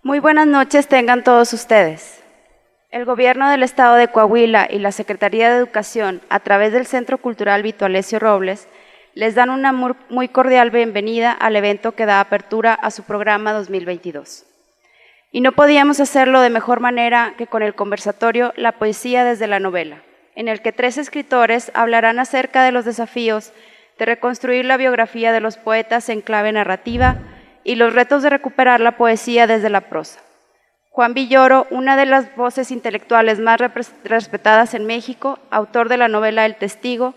Muy buenas noches tengan todos ustedes. El Gobierno del Estado de Coahuila y la Secretaría de Educación, a través del Centro Cultural Vito Alessio Robles, les dan una muy cordial bienvenida al evento que da apertura a su programa 2022. Y no podíamos hacerlo de mejor manera que con el conversatorio La poesía desde la novela, en el que 3 escritores hablarán acerca de los desafíos de reconstruir la biografía de los poetas en clave narrativa y los retos de recuperar la poesía desde la prosa. Juan Villoro, una de las voces intelectuales más respetadas en México, autor de la novela El Testigo,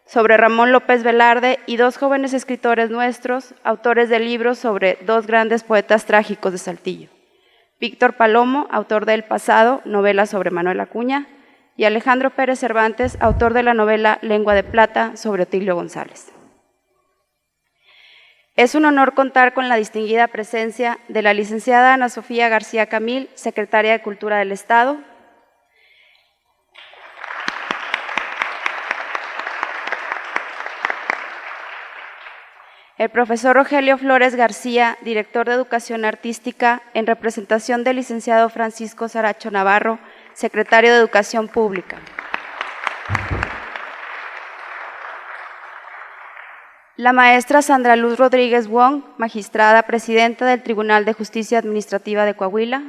sobre Ramón López Velarde, y 2 jóvenes escritores nuestros, autores de libros sobre 2 grandes poetas trágicos de Saltillo. Víctor Palomo, autor de El Pasado, novela sobre Manuel Acuña, y Alejandro Pérez Cervantes, autor de la novela Lengua de Plata sobre Otilio González. Es un honor contar con la distinguida presencia de la licenciada Ana Sofía García Camil, secretaria de Cultura del Estado, el profesor Rogelio Flores García, director de Educación Artística, en representación del licenciado Francisco Saracho Navarro, secretario de Educación Pública. La maestra Sandra Luz Rodríguez Wong, magistrada presidenta del Tribunal de Justicia Administrativa de Coahuila.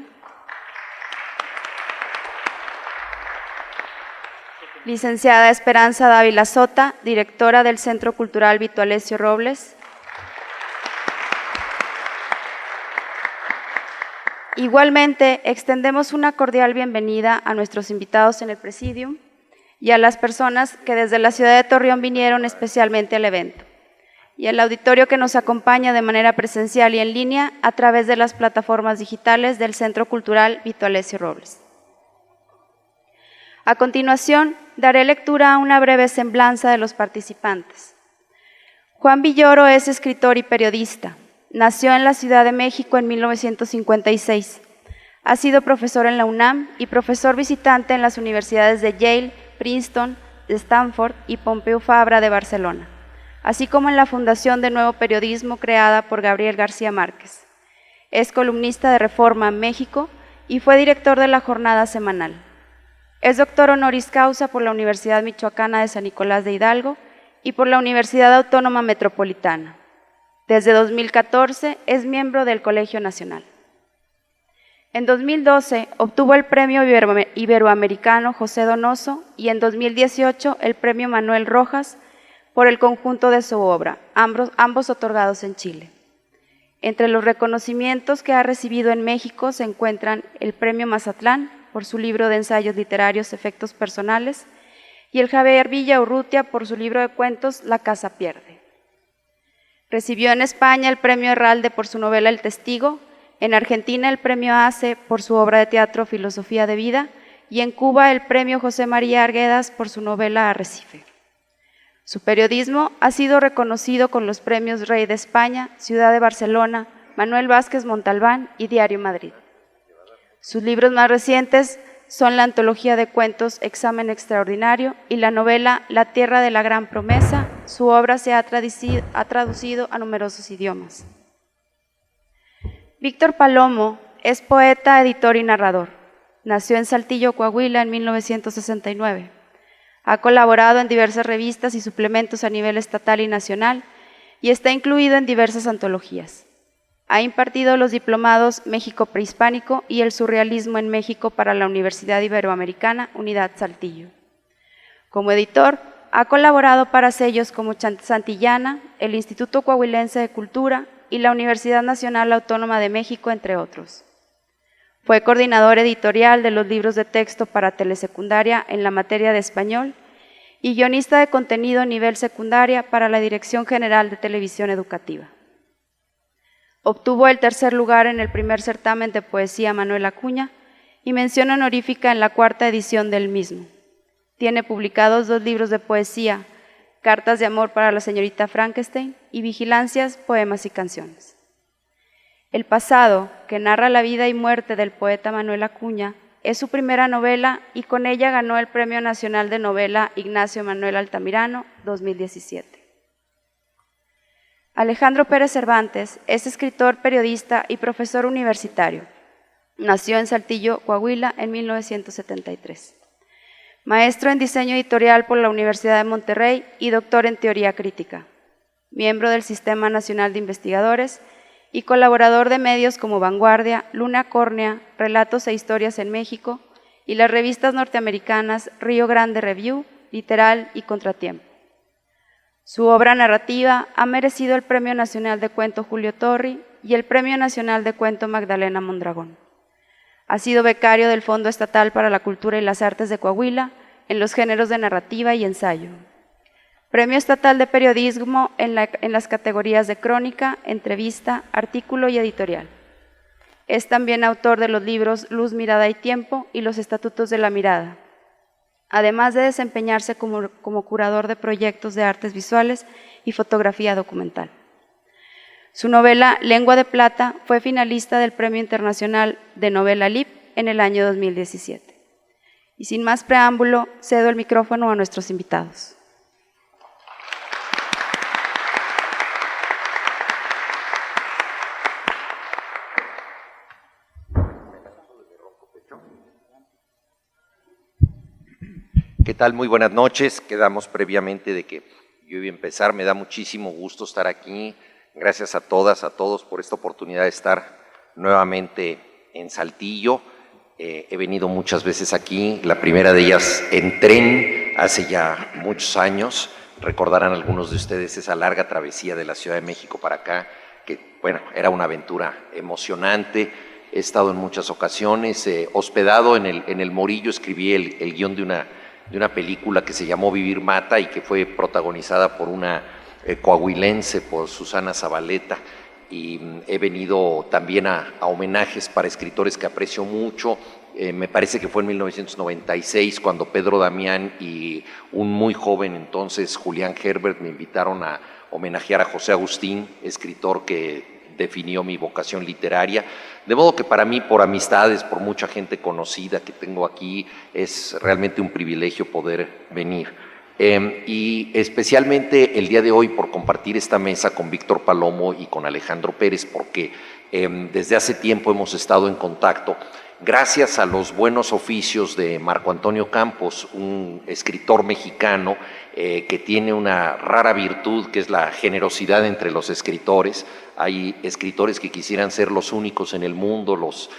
Licenciada Esperanza Dávila Sota, directora del Centro Cultural Vito Alessio Robles. Igualmente, extendemos una cordial bienvenida a nuestros invitados en el Presidium y a las personas que desde la ciudad de Torreón vinieron especialmente al evento, y al auditorio que nos acompaña de manera presencial y en línea a través de las plataformas digitales del Centro Cultural Vito Alessio Robles. A continuación, daré lectura a una breve semblanza de los participantes. Juan Villoro es escritor y periodista. Nació en la Ciudad de México en 1956. Ha sido profesor en la UNAM y profesor visitante en las universidades de Yale, Princeton, Stanford y Pompeu Fabra de Barcelona, así como en la Fundación de Nuevo Periodismo creada por Gabriel García Márquez. Es columnista de Reforma México y fue director de La Jornada Semanal. Es doctor honoris causa por la Universidad Michoacana de San Nicolás de Hidalgo y por la Universidad Autónoma Metropolitana. Desde 2014 es miembro del Colegio Nacional. En 2012 obtuvo el Premio Iberoamericano José Donoso y en 2018 el Premio Manuel Rojas por el conjunto de su obra, ambos otorgados en Chile. Entre los reconocimientos que ha recibido en México se encuentran el Premio Mazatlán por su libro de ensayos literarios Efectos Personales y el Javier Villaurrutia por su libro de cuentos La Casa Pierde. Recibió en España el Premio Herralde por su novela El Testigo, en Argentina el Premio ACE por su obra de teatro Filosofía de Vida y en Cuba el Premio José María Arguedas por su novela Arrecife. Su periodismo ha sido reconocido con los premios Rey de España, Ciudad de Barcelona, Manuel Vázquez Montalbán y Diario Madrid. Sus libros más recientes son la antología de cuentos Examen Extraordinario y la novela La Tierra de la Gran Promesa. Su obra se ha traducido a numerosos idiomas. Víctor Palomo es poeta, editor y narrador. Nació en Saltillo, Coahuila, en 1969. Ha colaborado en diversas revistas y suplementos a nivel estatal y nacional y está incluido en diversas antologías. Ha impartido los diplomados México Prehispánico y el Surrealismo en México para la Universidad Iberoamericana, Unidad Saltillo. Como editor, ha colaborado para sellos como Santillana, el Instituto Coahuilense de Cultura y la Universidad Nacional Autónoma de México, entre otros. Fue coordinador editorial de los libros de texto para telesecundaria en la materia de español y guionista de contenido a nivel secundaria para la Dirección General de Televisión Educativa. Obtuvo el 3er lugar en el primer certamen de poesía Manuel Acuña y mención honorífica en la 4ª edición del mismo. Tiene publicados 2 libros de poesía, Cartas de amor para la señorita Frankenstein y Vigilancias, poemas y canciones. El Pasado, que narra la vida y muerte del poeta Manuel Acuña, es su primera novela y con ella ganó el Premio Nacional de Novela Ignacio Manuel Altamirano 2017. Alejandro Pérez Cervantes es escritor, periodista y profesor universitario. Nació en Saltillo, Coahuila, en 1973. Maestro en diseño editorial por la Universidad de Monterrey y doctor en teoría crítica. Miembro del Sistema Nacional de Investigadores y colaborador de medios como Vanguardia, Luna Córnea, Relatos e Historias en México y las revistas norteamericanas Río Grande Review, Literal y Contratiempo. Su obra narrativa ha merecido el Premio Nacional de Cuento Julio Torri y el Premio Nacional de Cuento Magdalena Mondragón. Ha sido becario del Fondo Estatal para la Cultura y las Artes de Coahuila en los géneros de narrativa y ensayo. Premio Estatal de Periodismo en las categorías de crónica, entrevista, artículo y editorial. Es también autor de los libros Luz, Mirada y Tiempo y Los Estatutos de la Mirada, además de desempeñarse como curador de proyectos de artes visuales y fotografía documental. Su novela Lengua de Plata fue finalista del Premio Internacional de Novela LIP en el año 2017. Y sin más preámbulo, cedo el micrófono a nuestros invitados. ¿Qué tal? Muy buenas noches. Quedamos previamente de que yo iba a empezar. Me da muchísimo gusto estar aquí. Gracias a todas, a todos por esta oportunidad de estar nuevamente en Saltillo. He venido muchas veces aquí, la primera de ellas en tren hace ya muchos años. Recordarán algunos de ustedes esa larga travesía de la Ciudad de México para acá, que bueno, era una aventura emocionante. He estado en muchas ocasiones, hospedado en el Morillo, escribí el guión de una película que se llamó Vivir Mata y que fue protagonizada por una coahuilense, por Susana Zabaleta, y he venido también a homenajes para escritores que aprecio mucho. Me parece que fue en 1996 cuando Pedro Damián y un muy joven entonces Julián Herbert me invitaron a homenajear a José Agustín, escritor que definió mi vocación literaria. De modo que para mí, por amistades, por mucha gente conocida que tengo aquí, es realmente un privilegio poder venir. Y especialmente el día de hoy por compartir esta mesa con Víctor Palomo y con Alejandro Pérez, porque desde hace tiempo hemos estado en contacto, gracias a los buenos oficios de Marco Antonio Campos, un escritor mexicano que tiene una rara virtud que es la generosidad entre los escritores. Hay escritores que quisieran ser los únicos en el mundo, los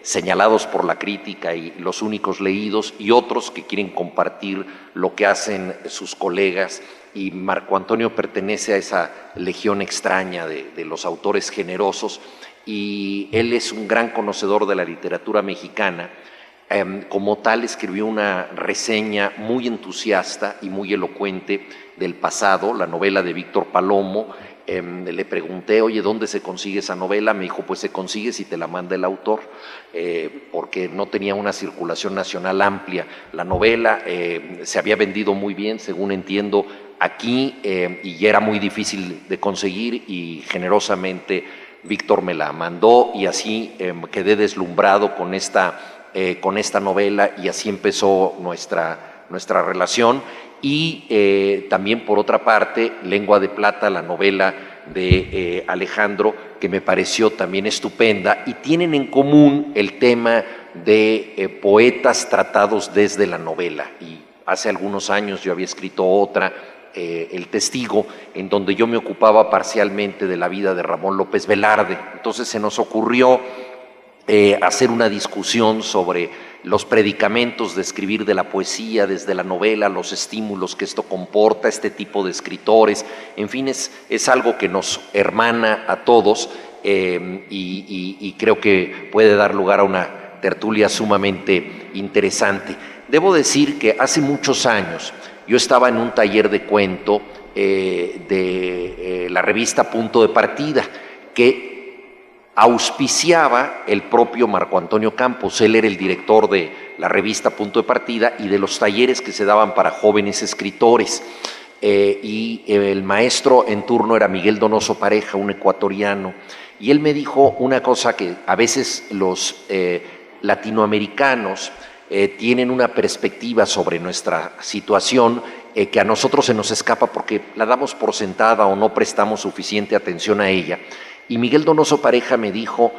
señalados por la crítica y los únicos leídos, y otros que quieren compartir lo que hacen sus colegas, y Marco Antonio pertenece a esa legión extraña de los autores generosos, y él es un gran conocedor de la literatura mexicana. Como tal, escribió una reseña muy entusiasta y muy elocuente del pasado, la novela de Víctor Palomo. Le pregunté, oye, ¿dónde se consigue esa novela? Me dijo, pues se consigue si te la manda el autor, porque no tenía una circulación nacional amplia. La novela se había vendido muy bien, según entiendo, aquí, y ya era muy difícil de conseguir, y generosamente Víctor me la mandó, y así quedé deslumbrado con esta novela, y así empezó nuestra relación. Y también, por otra parte, Lengua de Plata, la novela de Alejandro, que me pareció también estupenda, y tienen en común el tema de poetas tratados desde la novela. Y hace algunos años yo había escrito otra, El Testigo, en donde yo me ocupaba parcialmente de la vida de Ramón López Velarde. Entonces se nos ocurrió hacer una discusión sobre los predicamentos de escribir de la poesía, desde la novela, los estímulos que esto comporta, este tipo de escritores. En fin, es algo que nos hermana a todos, y creo que puede dar lugar a una tertulia sumamente interesante. Debo decir que hace muchos años yo estaba en un taller de cuento de la revista Punto de Partida, que auspiciaba el propio Marco Antonio Campos. Él era el director de la revista Punto de Partida y de los talleres que se daban para jóvenes escritores. Y el maestro en turno era Miguel Donoso Pareja, un ecuatoriano. Y él me dijo una cosa que a veces los latinoamericanos tienen una perspectiva sobre nuestra situación que a nosotros se nos escapa porque la damos por sentada o no prestamos suficiente atención a ella. Y Miguel Donoso Pareja me dijo,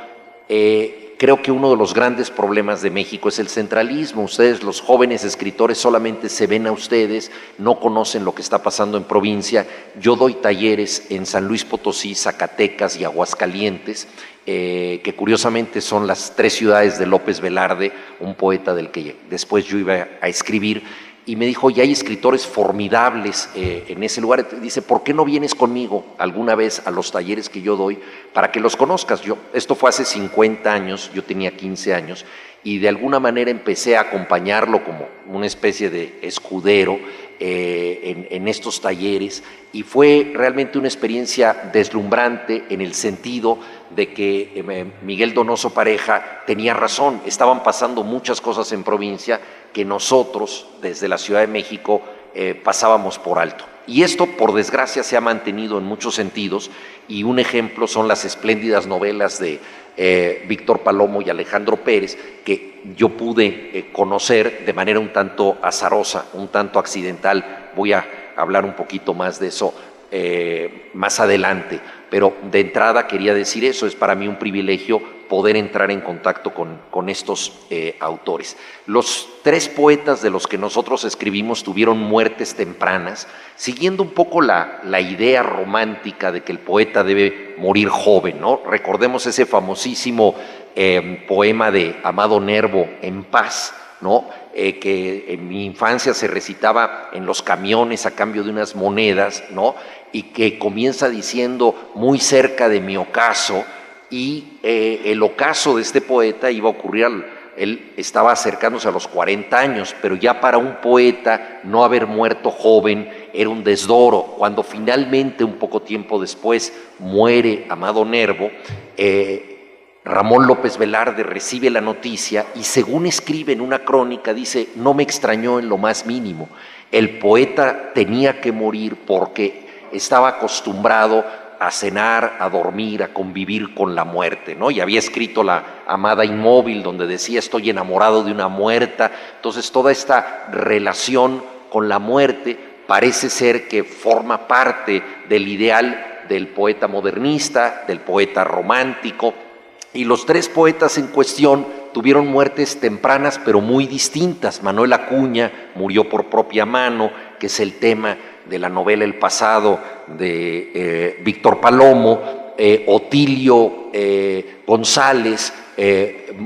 creo que uno de los grandes problemas de México es el centralismo. Ustedes, los jóvenes escritores, solamente se ven a ustedes, no conocen lo que está pasando en provincia. Yo doy talleres en San Luis Potosí, Zacatecas y Aguascalientes, que curiosamente son las 3 ciudades de López Velarde, un poeta del que después yo iba a escribir, y me dijo, y hay escritores formidables en ese lugar. Dice, ¿por qué no vienes conmigo alguna vez a los talleres que yo doy para que los conozcas? Esto fue hace 50 años, yo tenía 15 años, y de alguna manera empecé a acompañarlo como una especie de escudero en estos talleres, y fue realmente una experiencia deslumbrante en el sentido de que Miguel Donoso Pareja tenía razón. Estaban pasando muchas cosas en provincia que nosotros desde la Ciudad de México pasábamos por alto. Y esto, por desgracia, se ha mantenido en muchos sentidos, y un ejemplo son las espléndidas novelas de Víctor Palomo y Alejandro Pérez, que yo pude conocer de manera un tanto azarosa, un tanto accidental. Voy a hablar un poquito más de eso más adelante, pero de entrada quería decir eso. Es para mí un privilegio poder entrar en contacto con estos autores. Los 3 poetas de los que nosotros escribimos tuvieron muertes tempranas, siguiendo un poco la idea romántica de que el poeta debe morir joven, ¿no? Recordemos ese famosísimo poema de Amado Nervo, En paz, ¿no? Que en mi infancia se recitaba en los camiones a cambio de unas monedas, ¿no? Y que comienza diciendo, muy cerca de mi ocaso, y el ocaso de este poeta iba a ocurrir, él estaba acercándose a los 40 años, pero ya para un poeta no haber muerto joven era un desdoro. Cuando finalmente, un poco tiempo después, muere Amado Nervo, Ramón López Velarde recibe la noticia y, según escribe en una crónica, dice, no me extrañó en lo más mínimo. El poeta tenía que morir porque estaba acostumbrado a cenar, a dormir, a convivir con la muerte, ¿no? Y había escrito La amada inmóvil, donde decía, estoy enamorado de una muerta. Entonces, toda esta relación con la muerte parece ser que forma parte del ideal del poeta modernista, del poeta romántico. Y los 3 poetas en cuestión tuvieron muertes tempranas, pero muy distintas. Manuel Acuña murió por propia mano, que es el tema de la novela El pasado de Víctor Palomo. Otilio González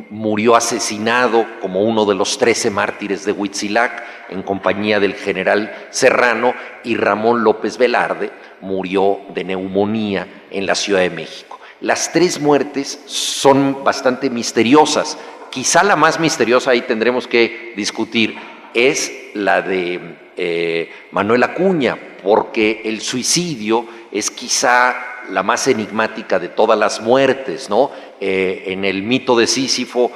murió asesinado como uno de los 13 mártires de Huitzilac en compañía del general Serrano, y Ramón López Velarde murió de neumonía en la Ciudad de México. Las 3 muertes son bastante misteriosas. Quizá la más misteriosa, ahí tendremos que discutir, es la de Manuel Acuña, porque el suicidio es quizá la más enigmática de todas las muertes, ¿no? En el mito de Sísifo,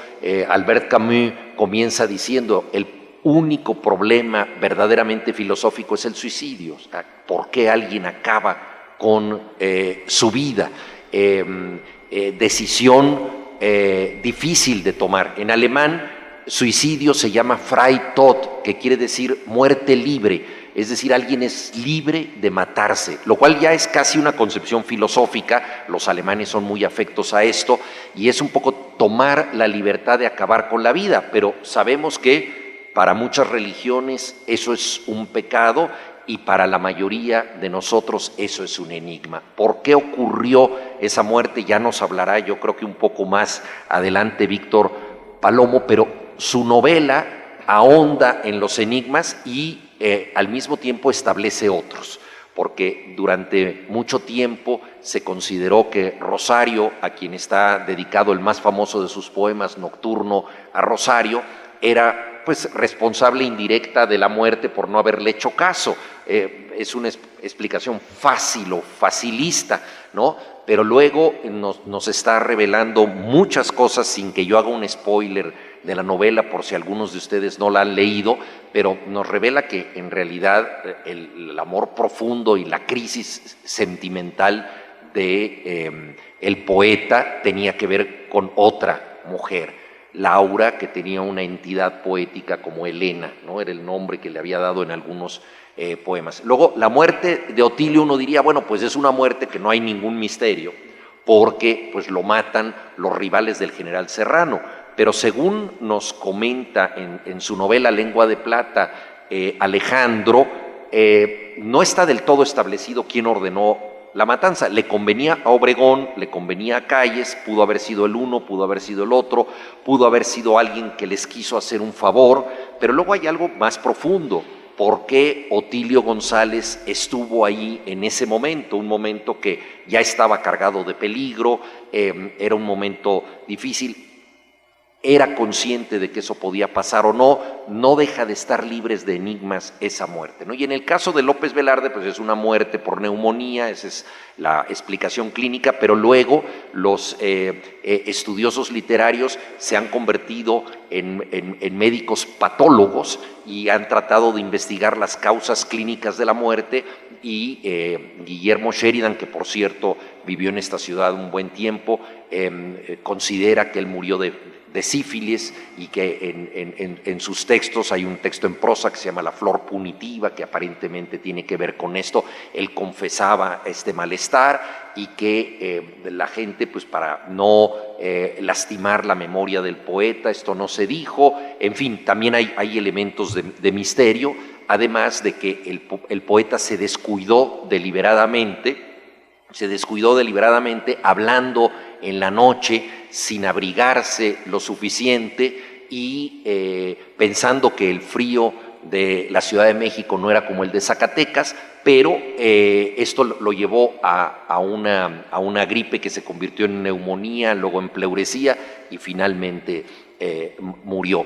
Albert Camus comienza diciendo, el único problema verdaderamente filosófico es el suicidio. O sea, ¿por qué alguien acaba con su vida? Decisión difícil de tomar. En alemán, suicidio se llama Freitod, que quiere decir muerte libre. Es decir, alguien es libre de matarse, lo cual ya es casi una concepción filosófica. Los alemanes son muy afectos a esto, y es un poco tomar la libertad de acabar con la vida, pero sabemos que para muchas religiones eso es un pecado, y para la mayoría de nosotros eso es un enigma. ¿Por qué ocurrió esa muerte? Ya nos hablará, yo creo que un poco más adelante, Víctor Palomo, pero su novela ahonda en los enigmas y al mismo tiempo establece otros, porque durante mucho tiempo se consideró que Rosario, a quien está dedicado el más famoso de sus poemas, Nocturno a Rosario, era pues responsable indirecta de la muerte por no haberle hecho caso. Es una explicación fácil o facilista, ¿no? Pero luego nos está revelando muchas cosas, sin que yo haga un spoiler de la novela, por si algunos de ustedes no la han leído, pero nos revela que en realidad el amor profundo y la crisis sentimental de el poeta tenía que ver con otra mujer, Laura, que tenía una entidad poética como Helena, ¿no? Era el nombre que le había dado en algunos poemas. Luego, la muerte de Otilio, uno diría, bueno, pues es una muerte que no hay ningún misterio, porque pues lo matan los rivales del general Serrano. Pero según nos comenta en su novela Lengua de Plata, Alejandro, no está del todo establecido quién ordenó la matanza. Le convenía a Obregón, le convenía a Calles, pudo haber sido el uno, pudo haber sido el otro, pudo haber sido alguien que les quiso hacer un favor, pero luego hay algo más profundo. ¿Por qué Otilio González estuvo ahí en ese momento? Un momento que ya estaba cargado de peligro, era un momento difícil. Era consciente de que eso podía pasar o no, no deja de estar libres de enigmas esa muerte, ¿no? Y en el caso de López Velarde, pues es una muerte por neumonía, esa es la explicación clínica, pero luego los estudiosos literarios se han convertido en médicos patólogos y han tratado de investigar las causas clínicas de la muerte, y Guillermo Sheridan, que por cierto vivió en esta ciudad un buen tiempo, considera que él murió de sífilis, y que en sus textos hay un texto en prosa que se llama La flor punitiva, que aparentemente tiene que ver con esto. Él confesaba este malestar y que la gente, pues para no lastimar la memoria del poeta, esto no se dijo. En fin, también hay elementos de misterio, además de que el poeta se descuidó deliberadamente hablando en la noche sin abrigarse lo suficiente y pensando que el frío de la Ciudad de México no era como el de Zacatecas, pero esto lo llevó a una gripe que se convirtió en neumonía, luego en pleuresía y finalmente murió.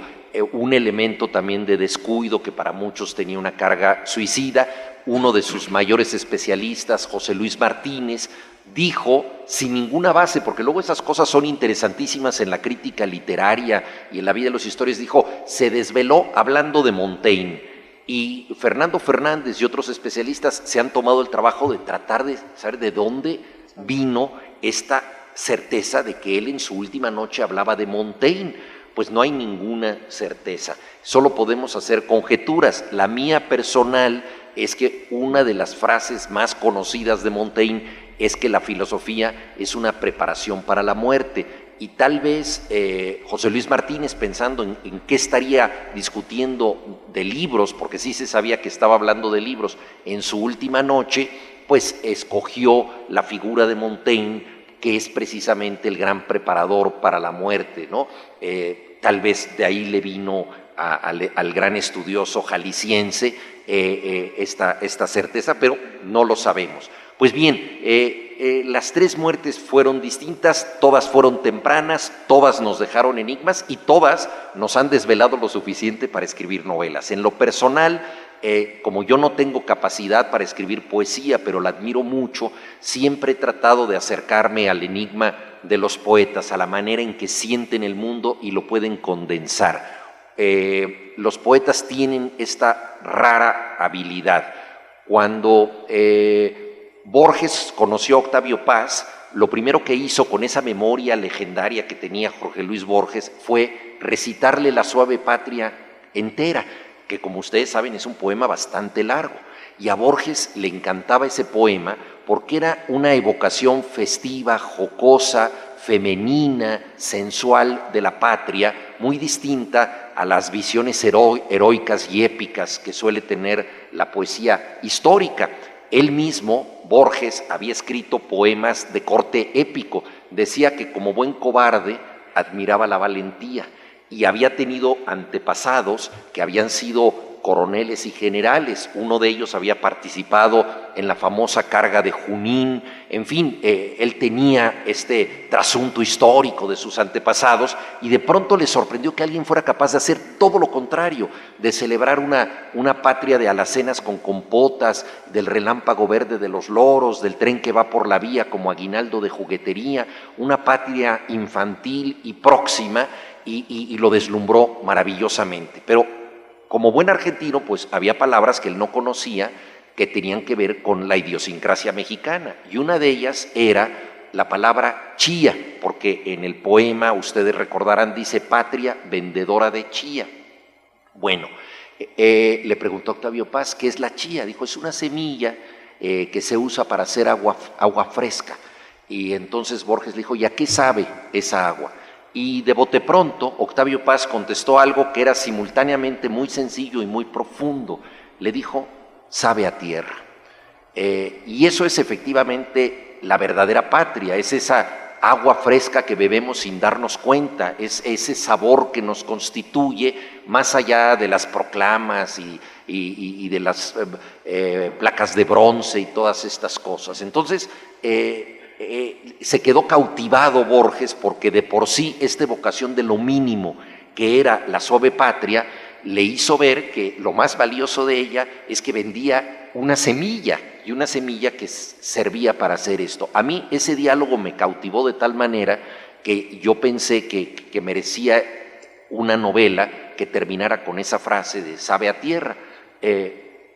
Un elemento también de descuido que para muchos tenía una carga suicida. Uno de sus mayores especialistas, José Luis Martínez, dijo, sin ninguna base, porque luego esas cosas son interesantísimas en la crítica literaria y en la vida de los historiadores, dijo, se desveló hablando de Montaigne. Y Fernando Fernández y otros especialistas se han tomado el trabajo de tratar de saber de dónde vino esta certeza de que él en su última noche hablaba de Montaigne. Pues no hay ninguna certeza, solo podemos hacer conjeturas. La mía personal es que una de las frases más conocidas de Montaigne es que la filosofía es una preparación para la muerte, y tal vez José Luis Martínez, pensando en qué estaría discutiendo de libros, porque sí se sabía que estaba hablando de libros en su última noche, pues escogió la figura de Montaigne, que es precisamente el gran preparador para la muerte, ¿no? Tal vez de ahí le vino al gran estudioso jalisciense esta certeza, pero no lo sabemos. Pues bien, las tres muertes fueron distintas, todas fueron tempranas, todas nos dejaron enigmas y todas nos han desvelado lo suficiente para escribir novelas. En lo personal, como yo no tengo capacidad para escribir poesía, pero la admiro mucho, siempre he tratado de acercarme al enigma de los poetas, a la manera en que sienten el mundo y lo pueden condensar. Los poetas tienen esta rara habilidad. Cuando Borges conoció a Octavio Paz, lo primero que hizo con esa memoria legendaria que tenía Jorge Luis Borges fue recitarle La suave patria entera, que como ustedes saben es un poema bastante largo, y a Borges le encantaba ese poema porque era una evocación festiva, jocosa, femenina, sensual de la patria, muy distinta a las visiones heroicas y épicas que suele tener la poesía histórica. Él mismo, Borges, había escrito poemas de corte épico. Decía que como buen cobarde admiraba la valentía y había tenido antepasados que habían sido coroneles y generales. Uno de ellos había participado en la famosa carga de Junín. En fin, él tenía este trasunto histórico de sus antepasados y de pronto le sorprendió que alguien fuera capaz de hacer todo lo contrario, de celebrar una patria de alacenas con compotas, del relámpago verde de los loros, del tren que va por la vía como aguinaldo de juguetería, una patria infantil y próxima, y lo deslumbró maravillosamente. Pero como buen argentino, pues había palabras que él no conocía que tenían que ver con la idiosincrasia mexicana, y una de ellas era la palabra chía, porque en el poema, ustedes recordarán, dice patria vendedora de chía. Bueno, le preguntó a Octavio Paz, ¿qué es la chía? Dijo, es una semilla que se usa para hacer agua fresca. Y entonces Borges le dijo, ¿y a qué sabe esa agua? Y de bote pronto, Octavio Paz contestó algo que era simultáneamente muy sencillo y muy profundo. Le dijo, sabe a tierra. Y eso es efectivamente la verdadera patria, es esa agua fresca que bebemos sin darnos cuenta, es ese sabor que nos constituye más allá de las proclamas y de las placas de bronce y todas estas cosas. Entonces, se quedó cautivado Borges porque de por sí esta evocación de lo mínimo que era la suave patria le hizo ver que lo más valioso de ella es que vendía una semilla, y una semilla que servía para hacer esto. A mí ese diálogo me cautivó de tal manera que yo pensé que merecía una novela que terminara con esa frase de sabe a tierra.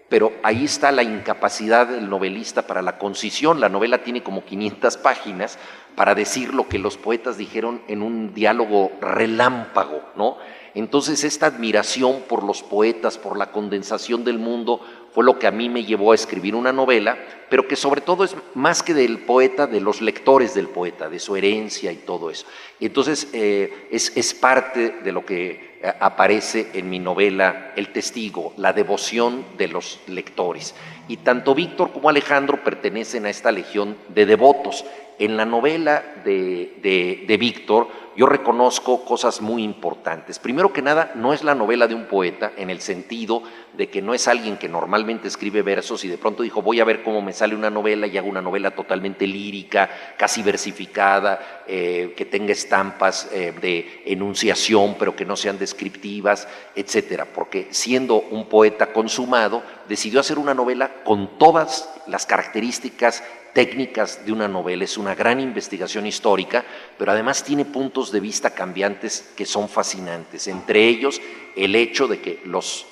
Pero ahí está la incapacidad del novelista para la concisión. La novela tiene como 500 páginas para decir lo que los poetas dijeron en un diálogo relámpago, ¿no? Entonces esta admiración por los poetas, por la condensación del mundo, fue lo que a mí me llevó a escribir una novela, pero que sobre todo es más que del poeta, de los lectores del poeta, de su herencia y todo eso. Y entonces es parte de lo que aparece en mi novela El Testigo, la devoción de los lectores. Y tanto Víctor como Alejandro pertenecen a esta legión de devotos. En la novela de Víctor yo reconozco cosas muy importantes. Primero que nada, no es la novela de un poeta en el sentido de que no es alguien que normalmente escribe versos y de pronto dijo voy a ver cómo me sale una novela y hago una novela totalmente lírica, casi versificada, que tenga estampas de enunciación pero que no sean descriptivas, etcétera. Porque siendo un poeta consumado, decidió hacer una novela con todas las características técnicas de una novela. Es una gran investigación histórica, pero además tiene puntos de vista cambiantes que son fascinantes. Entre ellos, el hecho de que los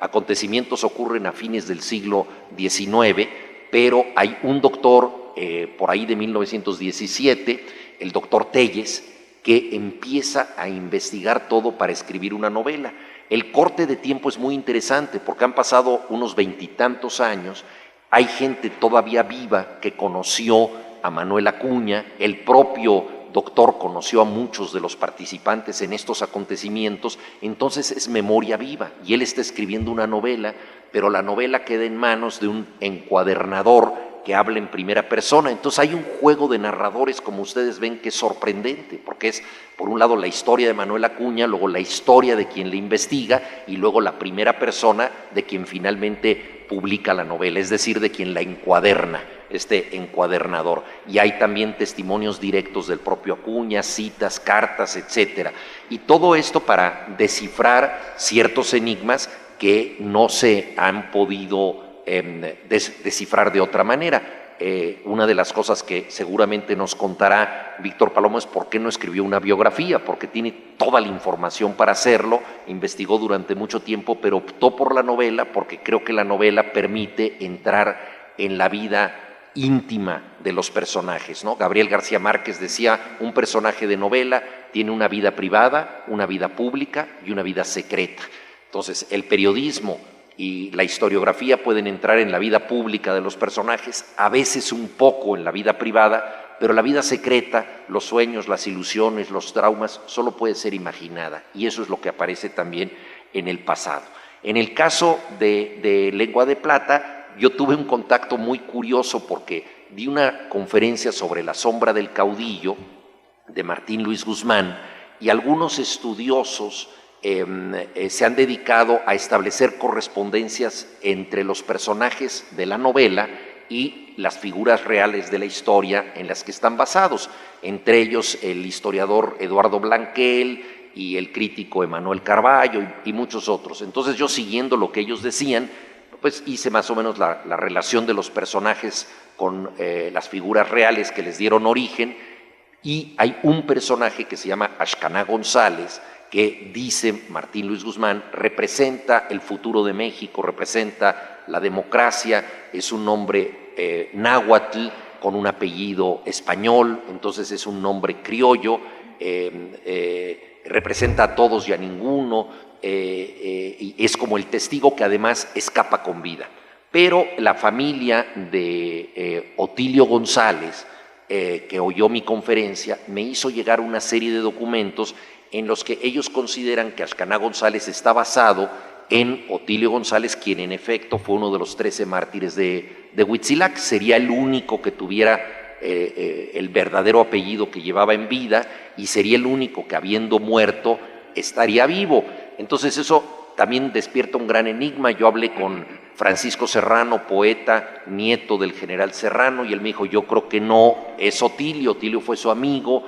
acontecimientos ocurren a fines del siglo XIX, pero hay un doctor por ahí de 1917, el doctor Telles, que empieza a investigar todo para escribir una novela. El corte de tiempo es muy interesante porque han pasado unos 20 y tantos años. Hay gente todavía viva que conoció a Manuel Acuña, el propio doctor conoció a muchos de los participantes en estos acontecimientos, entonces es memoria viva y él está escribiendo una novela, pero la novela queda en manos de un encuadernador que habla en primera persona. Entonces hay un juego de narradores, como ustedes ven, que es sorprendente, porque es por un lado la historia de Manuel Acuña, luego la historia de quien le investiga y luego la primera persona de quien finalmente publica la novela, es decir, de quien la encuaderna, este encuadernador. Y hay también testimonios directos del propio Acuña, citas, cartas, etcétera. Y todo esto para descifrar ciertos enigmas que no se han podido descifrar de otra manera. Una de las cosas que seguramente nos contará Víctor Palomo es por qué no escribió una biografía, porque tiene toda la información para hacerlo, investigó durante mucho tiempo, pero optó por la novela porque creo que la novela permite entrar en la vida íntima de los personajes, ¿no? Gabriel García Márquez decía, un personaje de novela tiene una vida privada, una vida pública y una vida secreta. Entonces, el periodismo y la historiografía pueden entrar en la vida pública de los personajes, a veces un poco en la vida privada, pero la vida secreta, los sueños, las ilusiones, los traumas, solo puede ser imaginada, y eso es lo que aparece también en el pasado. En el caso de Lengua de Plata, yo tuve un contacto muy curioso porque di una conferencia sobre La sombra del caudillo de Martín Luis Guzmán, y algunos estudiosos se han dedicado a establecer correspondencias entre los personajes de la novela y las figuras reales de la historia en las que están basados, entre ellos el historiador Eduardo Blanquel y el crítico Emanuel Carballo y muchos otros. Entonces yo, siguiendo lo que ellos decían, pues hice más o menos la relación de los personajes con las figuras reales que les dieron origen, y hay un personaje que se llama Axcaná González, que dice Martín Luis Guzmán, representa el futuro de México, representa la democracia, es un nombre náhuatl con un apellido español, entonces es un nombre criollo, representa a todos y a ninguno, y es como el testigo que además escapa con vida. Pero la familia de Otilio González que oyó mi conferencia, me hizo llegar una serie de documentos en los que ellos consideran que Axcaná González está basado en Otilio González, quien en efecto fue uno de los 13 mártires de Huitzilac. Sería el único que tuviera el verdadero apellido que llevaba en vida y sería el único que, habiendo muerto, estaría vivo. Entonces eso también despierta un gran enigma. Yo hablé con Francisco Serrano, poeta, nieto del general Serrano, y él me dijo, yo creo que no es Otilio, Otilio fue su amigo,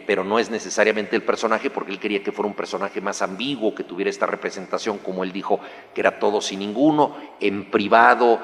pero no es necesariamente el personaje, porque él quería que fuera un personaje más ambiguo, que tuviera esta representación, como él dijo, que era todo sin ninguno. En privado,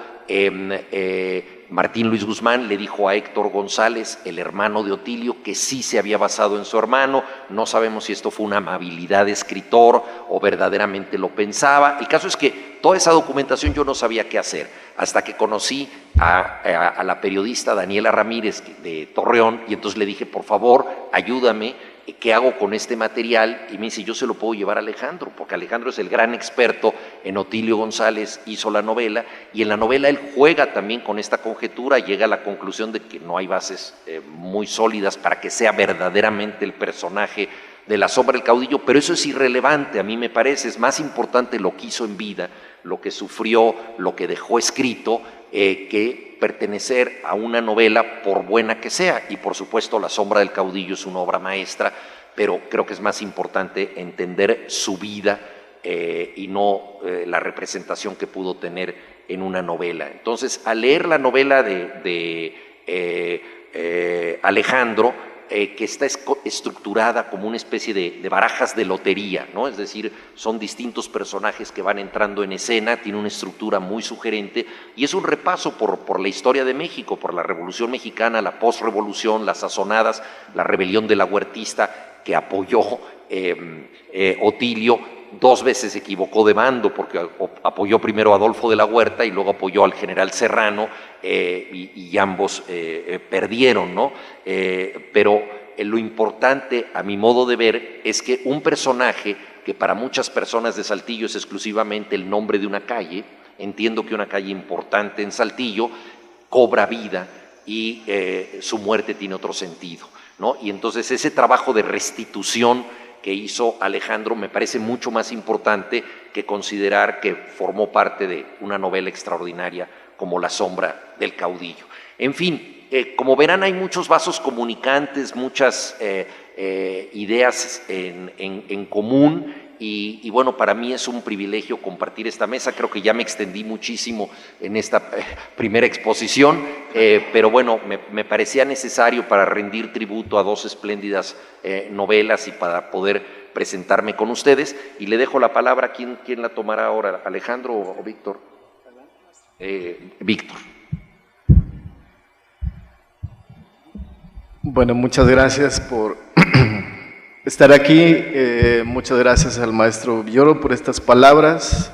Martín Luis Guzmán le dijo a Héctor González, el hermano de Otilio, que sí se había basado en su hermano. No sabemos si esto fue una amabilidad de escritor o verdaderamente lo pensaba. El caso es que toda esa documentación yo no sabía qué hacer, hasta que conocí a la periodista Daniela Ramírez de Torreón, y entonces le dije, por favor, ayúdame, ¿qué hago con este material? Y me dice, yo se lo puedo llevar a Alejandro, porque Alejandro es el gran experto en Otilio González, hizo la novela, y en la novela él juega también con esta conjetura, llega a la conclusión de que no hay bases muy sólidas para que sea verdaderamente el personaje de La sombra del caudillo, pero eso es irrelevante, a mí me parece, es más importante lo que hizo en vida, lo que sufrió, lo que dejó escrito, que pertenecer a una novela, por buena que sea. Y por supuesto La sombra del caudillo es una obra maestra, pero creo que es más importante entender su vida y no la representación que pudo tener en una novela. Entonces, al leer la novela de Alejandro, que está estructurada como una especie de barajas de lotería, ¿no? Es decir, son distintos personajes que van entrando en escena, tiene una estructura muy sugerente y es un repaso por la historia de México, por la Revolución Mexicana, la posrevolución, las sazonadas, la rebelión de la Huertista que apoyó Otilio. 2 veces se equivocó de bando, porque apoyó primero a Adolfo de la Huerta y luego apoyó al general Serrano, y ambos perdieron, ¿no? Pero lo importante, a mi modo de ver, es que un personaje que para muchas personas de Saltillo es exclusivamente el nombre de una calle, entiendo que una calle importante en Saltillo cobra vida y su muerte tiene otro sentido, ¿no? Y entonces ese trabajo de restitución que hizo Alejandro me parece mucho más importante que considerar que formó parte de una novela extraordinaria como La sombra del caudillo. En fin, como verán, hay muchos vasos comunicantes, muchas ideas en común, y bueno, para mí es un privilegio compartir esta mesa. Creo que ya me extendí muchísimo en esta primera exposición, pero bueno, me parecía necesario para rendir tributo a 2 espléndidas novelas y para poder presentarme con ustedes. Y le dejo la palabra. ¿Quién la tomará ahora? ¿Alejandro o Víctor? Víctor. Bueno, muchas gracias por estar aquí. Muchas gracias al maestro Villoro por estas palabras.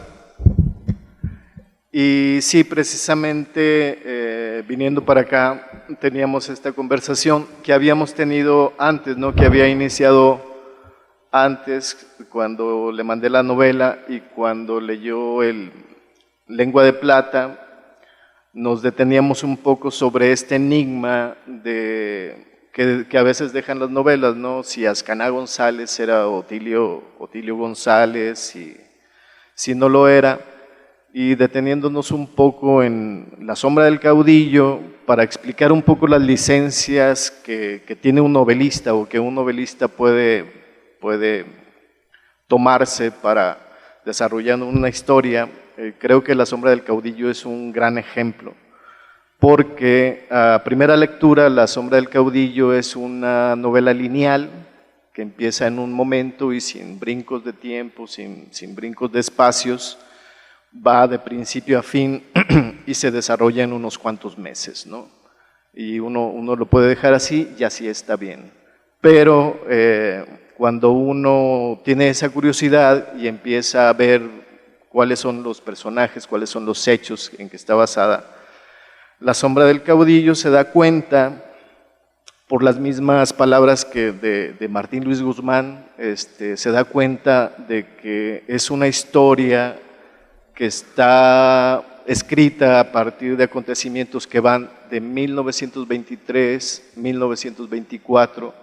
Y sí, precisamente viniendo para acá teníamos esta conversación que habíamos tenido antes, ¿no? Que había iniciado antes, cuando le mandé la novela y cuando leyó el Lengua de Plata. Nos deteníamos un poco sobre este enigma que a veces dejan las novelas, ¿no? Si Axcaná González era Otilio González, si no lo era, y deteniéndonos un poco en La sombra del caudillo para explicar un poco las licencias que tiene un novelista o que un novelista puede tomarse para desarrollar una historia. Creo que La sombra del caudillo es un gran ejemplo, porque a primera lectura La sombra del caudillo es una novela lineal que empieza en un momento y sin brincos de tiempo, sin brincos de espacios, va de principio a fin y se desarrolla en unos cuantos meses, ¿no? Y uno lo puede dejar así y así está bien. Pero cuando uno tiene esa curiosidad y empieza a ver cuáles son los personajes, cuáles son los hechos en que está basada La sombra del caudillo, se da cuenta, por las mismas palabras que de Martín Luis Guzmán, se da cuenta de que es una historia que está escrita a partir de acontecimientos que van durante 1923, 1924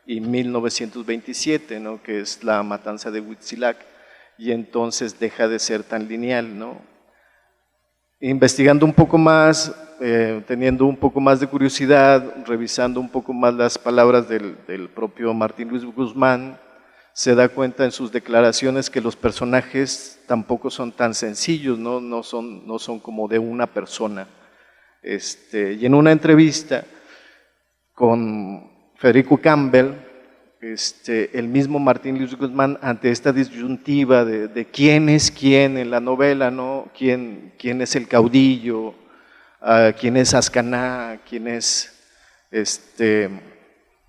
y 1927, ¿no? Que es la matanza de Huitzilac, y entonces deja de ser tan lineal, ¿no? Investigando un poco más, teniendo un poco más de curiosidad, revisando un poco más las palabras del propio Martín Luis Guzmán, se da cuenta en sus declaraciones que los personajes tampoco son tan sencillos, no son como de una persona. Y en una entrevista con Federico Campbell, el mismo Martín Luis Guzmán, ante esta disyuntiva de quién es quién en la novela, ¿no? ¿Quién es el caudillo? ¿Quién es Ascaná? ¿Quién es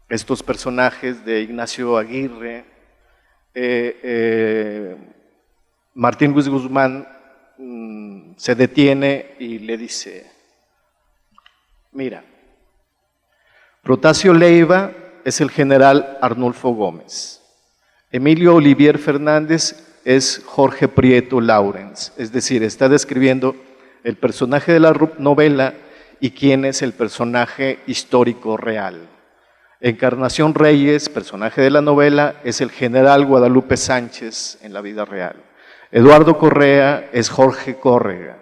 estos personajes de Ignacio Aguirre? Martín Luis Guzmán se detiene y le dice: mira, Protasio Leiva es el general Arnulfo Gómez, Emilio Olivier Fernández es Jorge Prieto Laurens, es decir, está describiendo el personaje de la novela y quién es el personaje histórico real. Encarnación Reyes, personaje de la novela, es el general Guadalupe Sánchez en la vida real. Eduardo Correa es Jorge Córrega.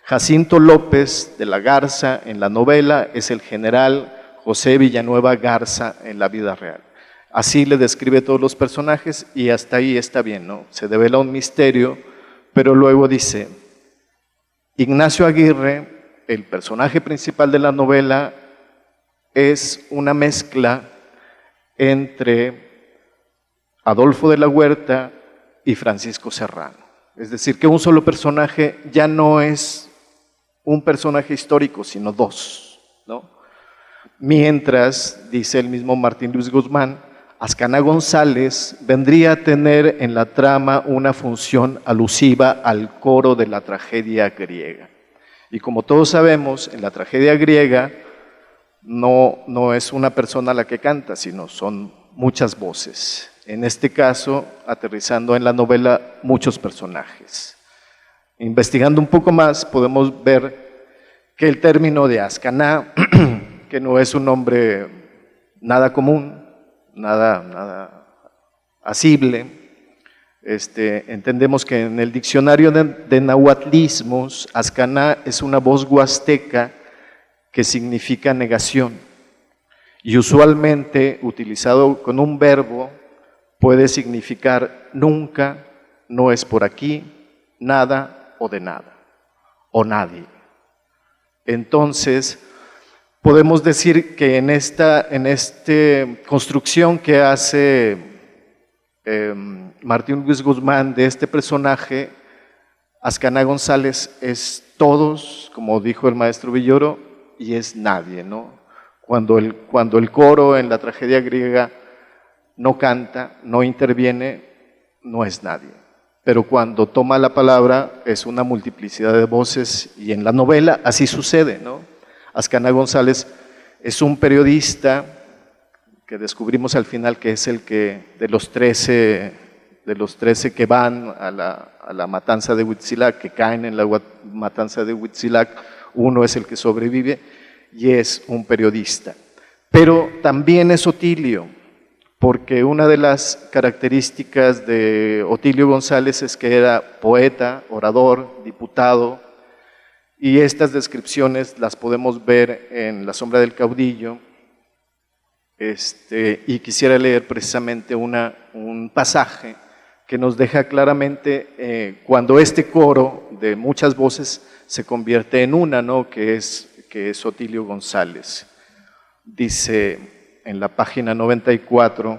Jacinto López de la Garza en la novela es el general José Villanueva Garza en la vida real. Así le describe todos los personajes y hasta ahí está bien, ¿no? Se devela un misterio, pero luego dice: Ignacio Aguirre, el personaje principal de la novela, es una mezcla entre Adolfo de la Huerta y Francisco Serrano. Es decir, que un solo personaje ya no es un personaje histórico, sino dos, ¿no? Mientras, dice el mismo Martín Luis Guzmán, Ascaná González vendría a tener en la trama una función alusiva al coro de la tragedia griega. Y como todos sabemos, en la tragedia griega no es una persona la que canta, sino son muchas voces. En este caso, aterrizando en la novela, muchos personajes. Investigando un poco más, podemos ver que el término de Ascaná, que no es un nombre nada común, nada asible, entendemos que en el diccionario de nahuatlismos, Ascaná es una voz huasteca que significa negación, y usualmente utilizado con un verbo puede significar nunca, no es por aquí, nada o de nada, o nadie. Entonces, podemos decir que en esta construcción que hace Martín Luis Guzmán de este personaje, Ascaná González es todos, como dijo el maestro Villoro, y es nadie, ¿no? Cuando el coro en la tragedia griega no canta, no interviene, no es nadie. Pero cuando toma la palabra es una multiplicidad de voces, y en la novela así sucede, ¿no? Ascaná González es un periodista que descubrimos al final que es el que de los 13 que van a la matanza de Huitzilac, que caen en la matanza de Huitzilac, uno es el que sobrevive y es un periodista. Pero también es Otilio, porque una de las características de Otilio González es que era poeta, orador, diputado, y estas descripciones las podemos ver en La sombra del caudillo, y quisiera leer precisamente un pasaje que nos deja claramente cuando este coro de muchas voces se convierte en una, ¿no? que es Otilio González. Dice en la página 94,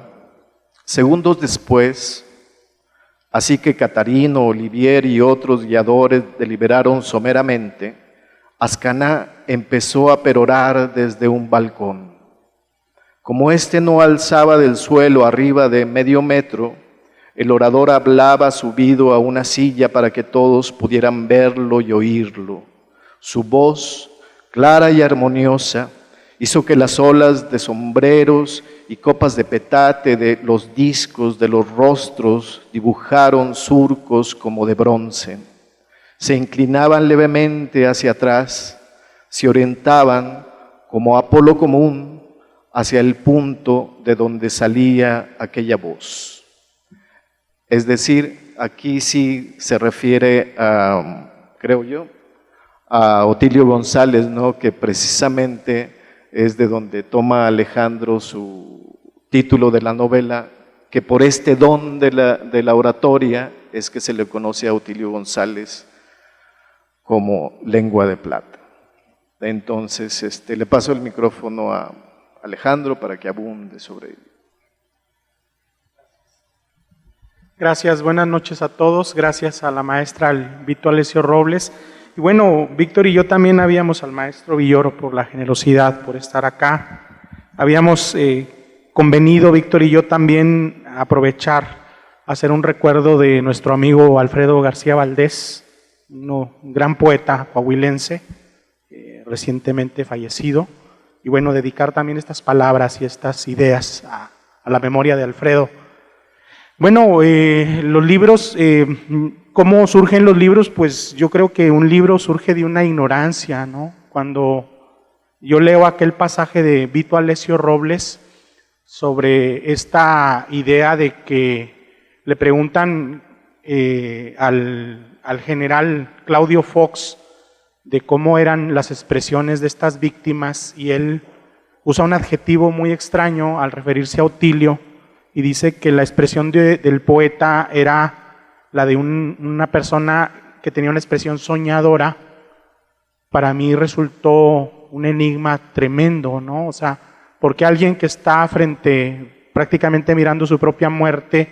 segundos después, así que Catarino, Olivier y otros guiadores deliberaron someramente, Ascaná empezó a perorar desde un balcón. Como éste no alzaba del suelo arriba de medio metro, el orador hablaba subido a una silla para que todos pudieran verlo y oírlo. Su voz, clara y armoniosa, hizo que las olas de sombreros y copas de petate de los discos de los rostros dibujaron surcos como de bronce. Se inclinaban levemente hacia atrás, se orientaban como Apolo común hacia el punto de donde salía aquella voz. Es decir, aquí sí se refiere a, creo yo, a Otilio González, ¿no? Que precisamente es de donde toma Alejandro su título de la novela, que por este don de la oratoria es que se le conoce a Otilio González como lengua de plata. Entonces, le paso el micrófono a Alejandro para que abunde sobre ello. Gracias, buenas noches a todos, gracias a la maestra Vito Alessio Robles. Y bueno, Víctor y yo también habíamos al maestro Villoro por la generosidad, por estar acá. Habíamos convenido, Víctor y yo también, aprovechar, hacer un recuerdo de nuestro amigo Alfredo García Valdés, un gran poeta coahuilense, recientemente fallecido, y bueno, dedicar también estas palabras y estas ideas a la memoria de Alfredo. Bueno, los libros, ¿cómo surgen los libros? Pues yo creo que un libro surge de una ignorancia, ¿no? Cuando yo leo aquel pasaje de Vito Alessio Robles sobre esta idea de que le preguntan al general Claudio Fox de cómo eran las expresiones de estas víctimas, y él usa un adjetivo muy extraño al referirse a Otilio, y dice que la expresión del poeta era la de una persona que tenía una expresión soñadora. Para mí resultó un enigma tremendo, ¿no? O sea, porque alguien que está prácticamente mirando su propia muerte,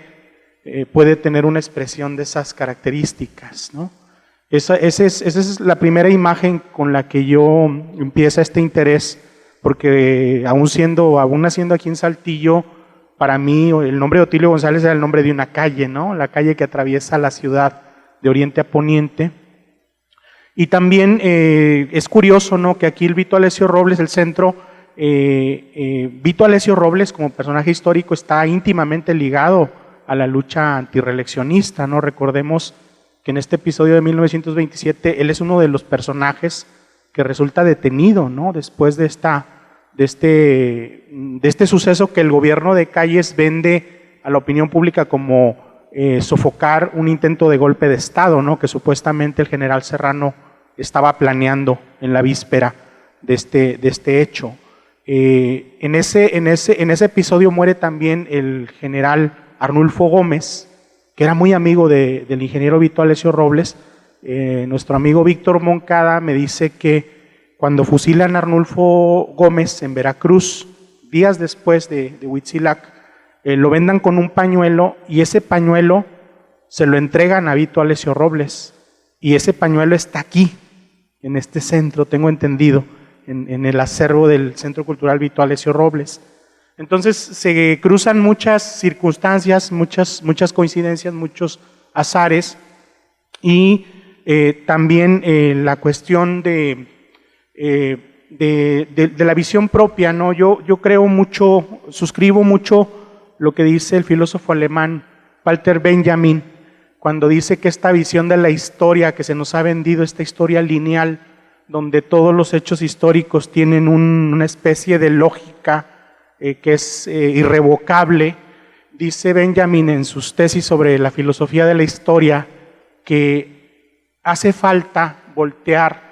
puede tener una expresión de esas características, ¿no? Esa es la primera imagen con la que yo empieza este interés, porque aún naciendo aquí en Saltillo, para mí el nombre de Otilio González era el nombre de una calle, ¿no? La calle que atraviesa la ciudad de oriente a poniente. Y también es curioso, ¿no?, que aquí el Vito Alessio Robles, el centro, Vito Alessio Robles como personaje histórico está íntimamente ligado a la lucha antirreeleccionista, ¿no? Recordemos que en este episodio de 1927 él es uno de los personajes que resulta detenido, ¿no?, después de este suceso que el gobierno de Calles vende a la opinión pública como sofocar un intento de golpe de Estado, ¿no?, que supuestamente el general Serrano estaba planeando en la víspera de este hecho. En ese episodio muere también el general Arnulfo Gómez, que era muy amigo del ingeniero Vito Alessio Robles. Nuestro amigo Víctor Moncada me dice que cuando fusilan a Arnulfo Gómez en Veracruz, días después de Huitzilac, lo vendan con un pañuelo, y ese pañuelo se lo entregan a Vito Alessio Robles, y ese pañuelo está aquí, en este centro, tengo entendido, en el acervo del Centro Cultural Vito Alessio Robles. Entonces se cruzan muchas circunstancias, muchas coincidencias, muchos azares, y también la cuestión de la visión propia, ¿no? Yo creo mucho, suscribo mucho lo que dice el filósofo alemán Walter Benjamin, cuando dice que esta visión de la historia que se nos ha vendido, esta historia lineal, donde todos los hechos históricos tienen una especie de lógica que es irrevocable, dice Benjamin en sus tesis sobre la filosofía de la historia que hace falta voltear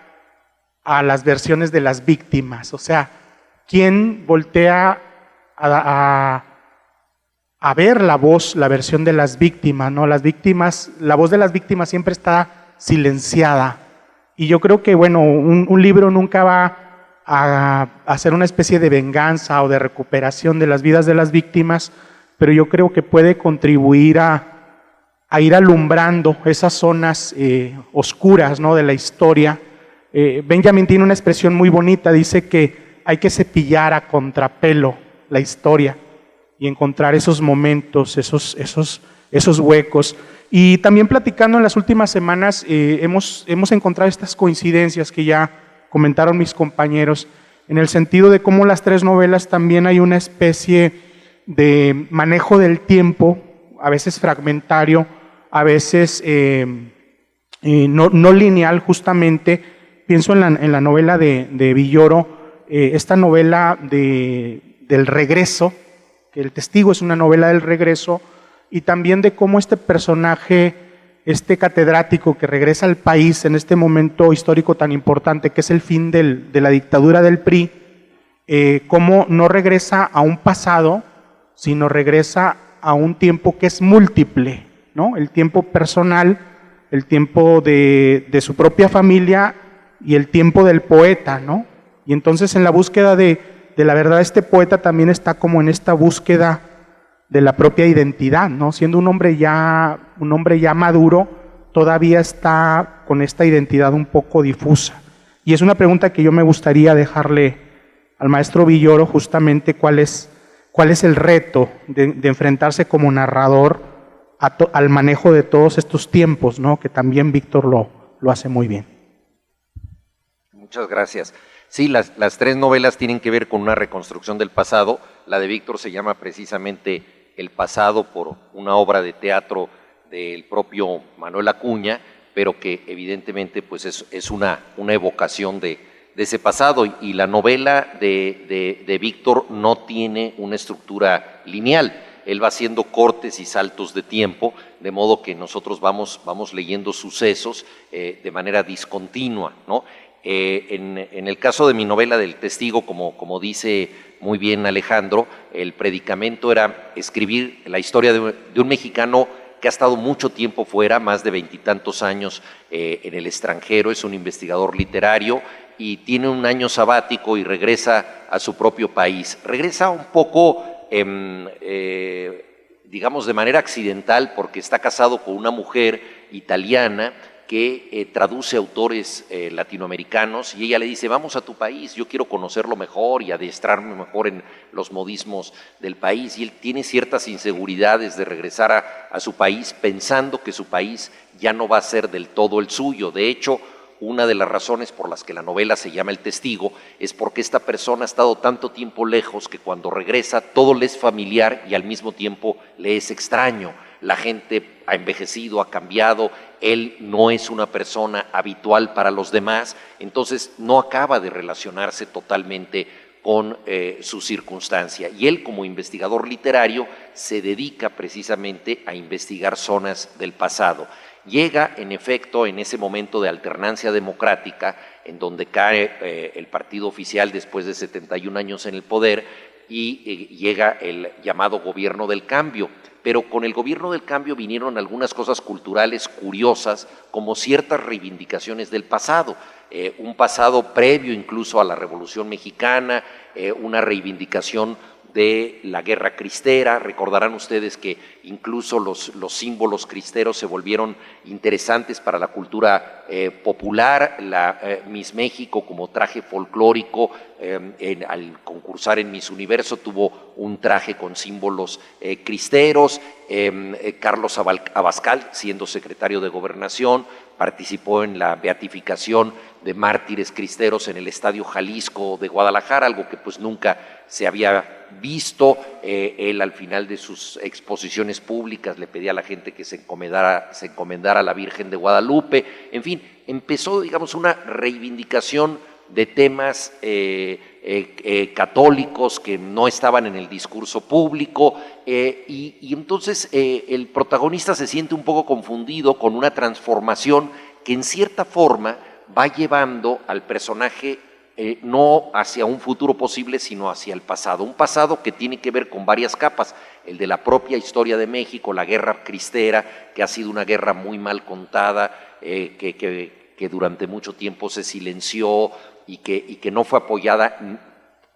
a las versiones de las víctimas. O sea, ¿quién voltea a ver la versión de las víctimas, ¿no? Las víctimas, la voz de las víctimas siempre está silenciada. Y yo creo que, bueno, un libro nunca va a hacer una especie de venganza o de recuperación de las vidas de las víctimas, pero yo creo que puede contribuir a ir alumbrando esas zonas oscuras, ¿no?, de la historia. Benjamin tiene una expresión muy bonita, dice que hay que cepillar a contrapelo la historia y encontrar esos momentos, esos huecos. Y también platicando en las últimas semanas hemos encontrado estas coincidencias que ya comentaron mis compañeros, en el sentido de cómo las tres novelas también hay una especie de manejo del tiempo, a veces fragmentario, a veces no lineal. Justamente pienso en la novela de Villoro, esta novela del regreso, que El Testigo es una novela del regreso, y también de cómo este personaje, este catedrático que regresa al país en este momento histórico tan importante que es el fin de la dictadura del PRI, cómo no regresa a un pasado, sino regresa a un tiempo que es múltiple, ¿no? El tiempo personal, el tiempo de su propia familia y el tiempo del poeta, ¿no? Y entonces en la búsqueda de la verdad, este poeta también está como en esta búsqueda de la propia identidad, ¿no? Siendo un hombre ya maduro, todavía está con esta identidad un poco difusa. Y es una pregunta que yo me gustaría dejarle al maestro Villoro, justamente cuál es el reto de enfrentarse como narrador al manejo de todos estos tiempos, ¿no? Que también Víctor lo hace muy bien. Muchas gracias. Sí, las tres novelas tienen que ver con una reconstrucción del pasado. La de Víctor se llama precisamente El pasado, por una obra de teatro del propio Manuel Acuña, pero que evidentemente pues es una evocación de ese pasado. Y la novela de Víctor no tiene una estructura lineal. Él va haciendo cortes y saltos de tiempo, de modo que nosotros vamos leyendo sucesos de manera discontinua, ¿no? En el caso de mi novela del Testigo, como dice muy bien Alejandro, el predicamento era escribir la historia de un mexicano que ha estado mucho tiempo fuera, más de 20 y tantos años en el extranjero, es un investigador literario y tiene un año sabático y regresa a su propio país. Regresa un poco, digamos, de manera accidental, porque está casado con una mujer italiana que traduce autores latinoamericanos, y ella le dice: vamos a tu país, yo quiero conocerlo mejor y adestrarme mejor en los modismos del país. Y él tiene ciertas inseguridades de regresar a su país, pensando que su país ya no va a ser del todo el suyo. De hecho, una de las razones por las que la novela se llama El Testigo es porque esta persona ha estado tanto tiempo lejos que cuando regresa todo le es familiar y al mismo tiempo le es extraño. La gente ha envejecido, ha cambiado, él no es una persona habitual para los demás, entonces no acaba de relacionarse totalmente con su circunstancia. Y él, como investigador literario, se dedica precisamente a investigar zonas del pasado. Llega, en efecto, en ese momento de alternancia democrática, en donde cae el partido oficial después de 71 años en el poder, y llega el llamado gobierno del cambio. Pero con el gobierno del cambio vinieron algunas cosas culturales curiosas, como ciertas reivindicaciones del pasado, un pasado previo incluso a la Revolución Mexicana, una reivindicación de la guerra cristera. Recordarán ustedes que incluso los símbolos cristeros se volvieron interesantes para la cultura popular. La Miss México, como traje folclórico, al concursar en Miss Universo tuvo un traje con símbolos cristeros. Carlos Abascal, siendo secretario de Gobernación, participó en la beatificación de mártires cristeros en el Estadio Jalisco de Guadalajara, algo que pues nunca se había visto. Él, al final de sus exposiciones públicas, le pedía a la gente que se encomendara a la Virgen de Guadalupe. En fin, empezó, digamos, una reivindicación de temas católicos que no estaban en el discurso público, y entonces el protagonista se siente un poco confundido con una transformación que en cierta forma va llevando al personaje no hacia un futuro posible, sino hacia el pasado. Un pasado que tiene que ver con varias capas: el de la propia historia de México, la guerra cristera, que ha sido una guerra muy mal contada, que durante mucho tiempo se silenció y que no fue apoyada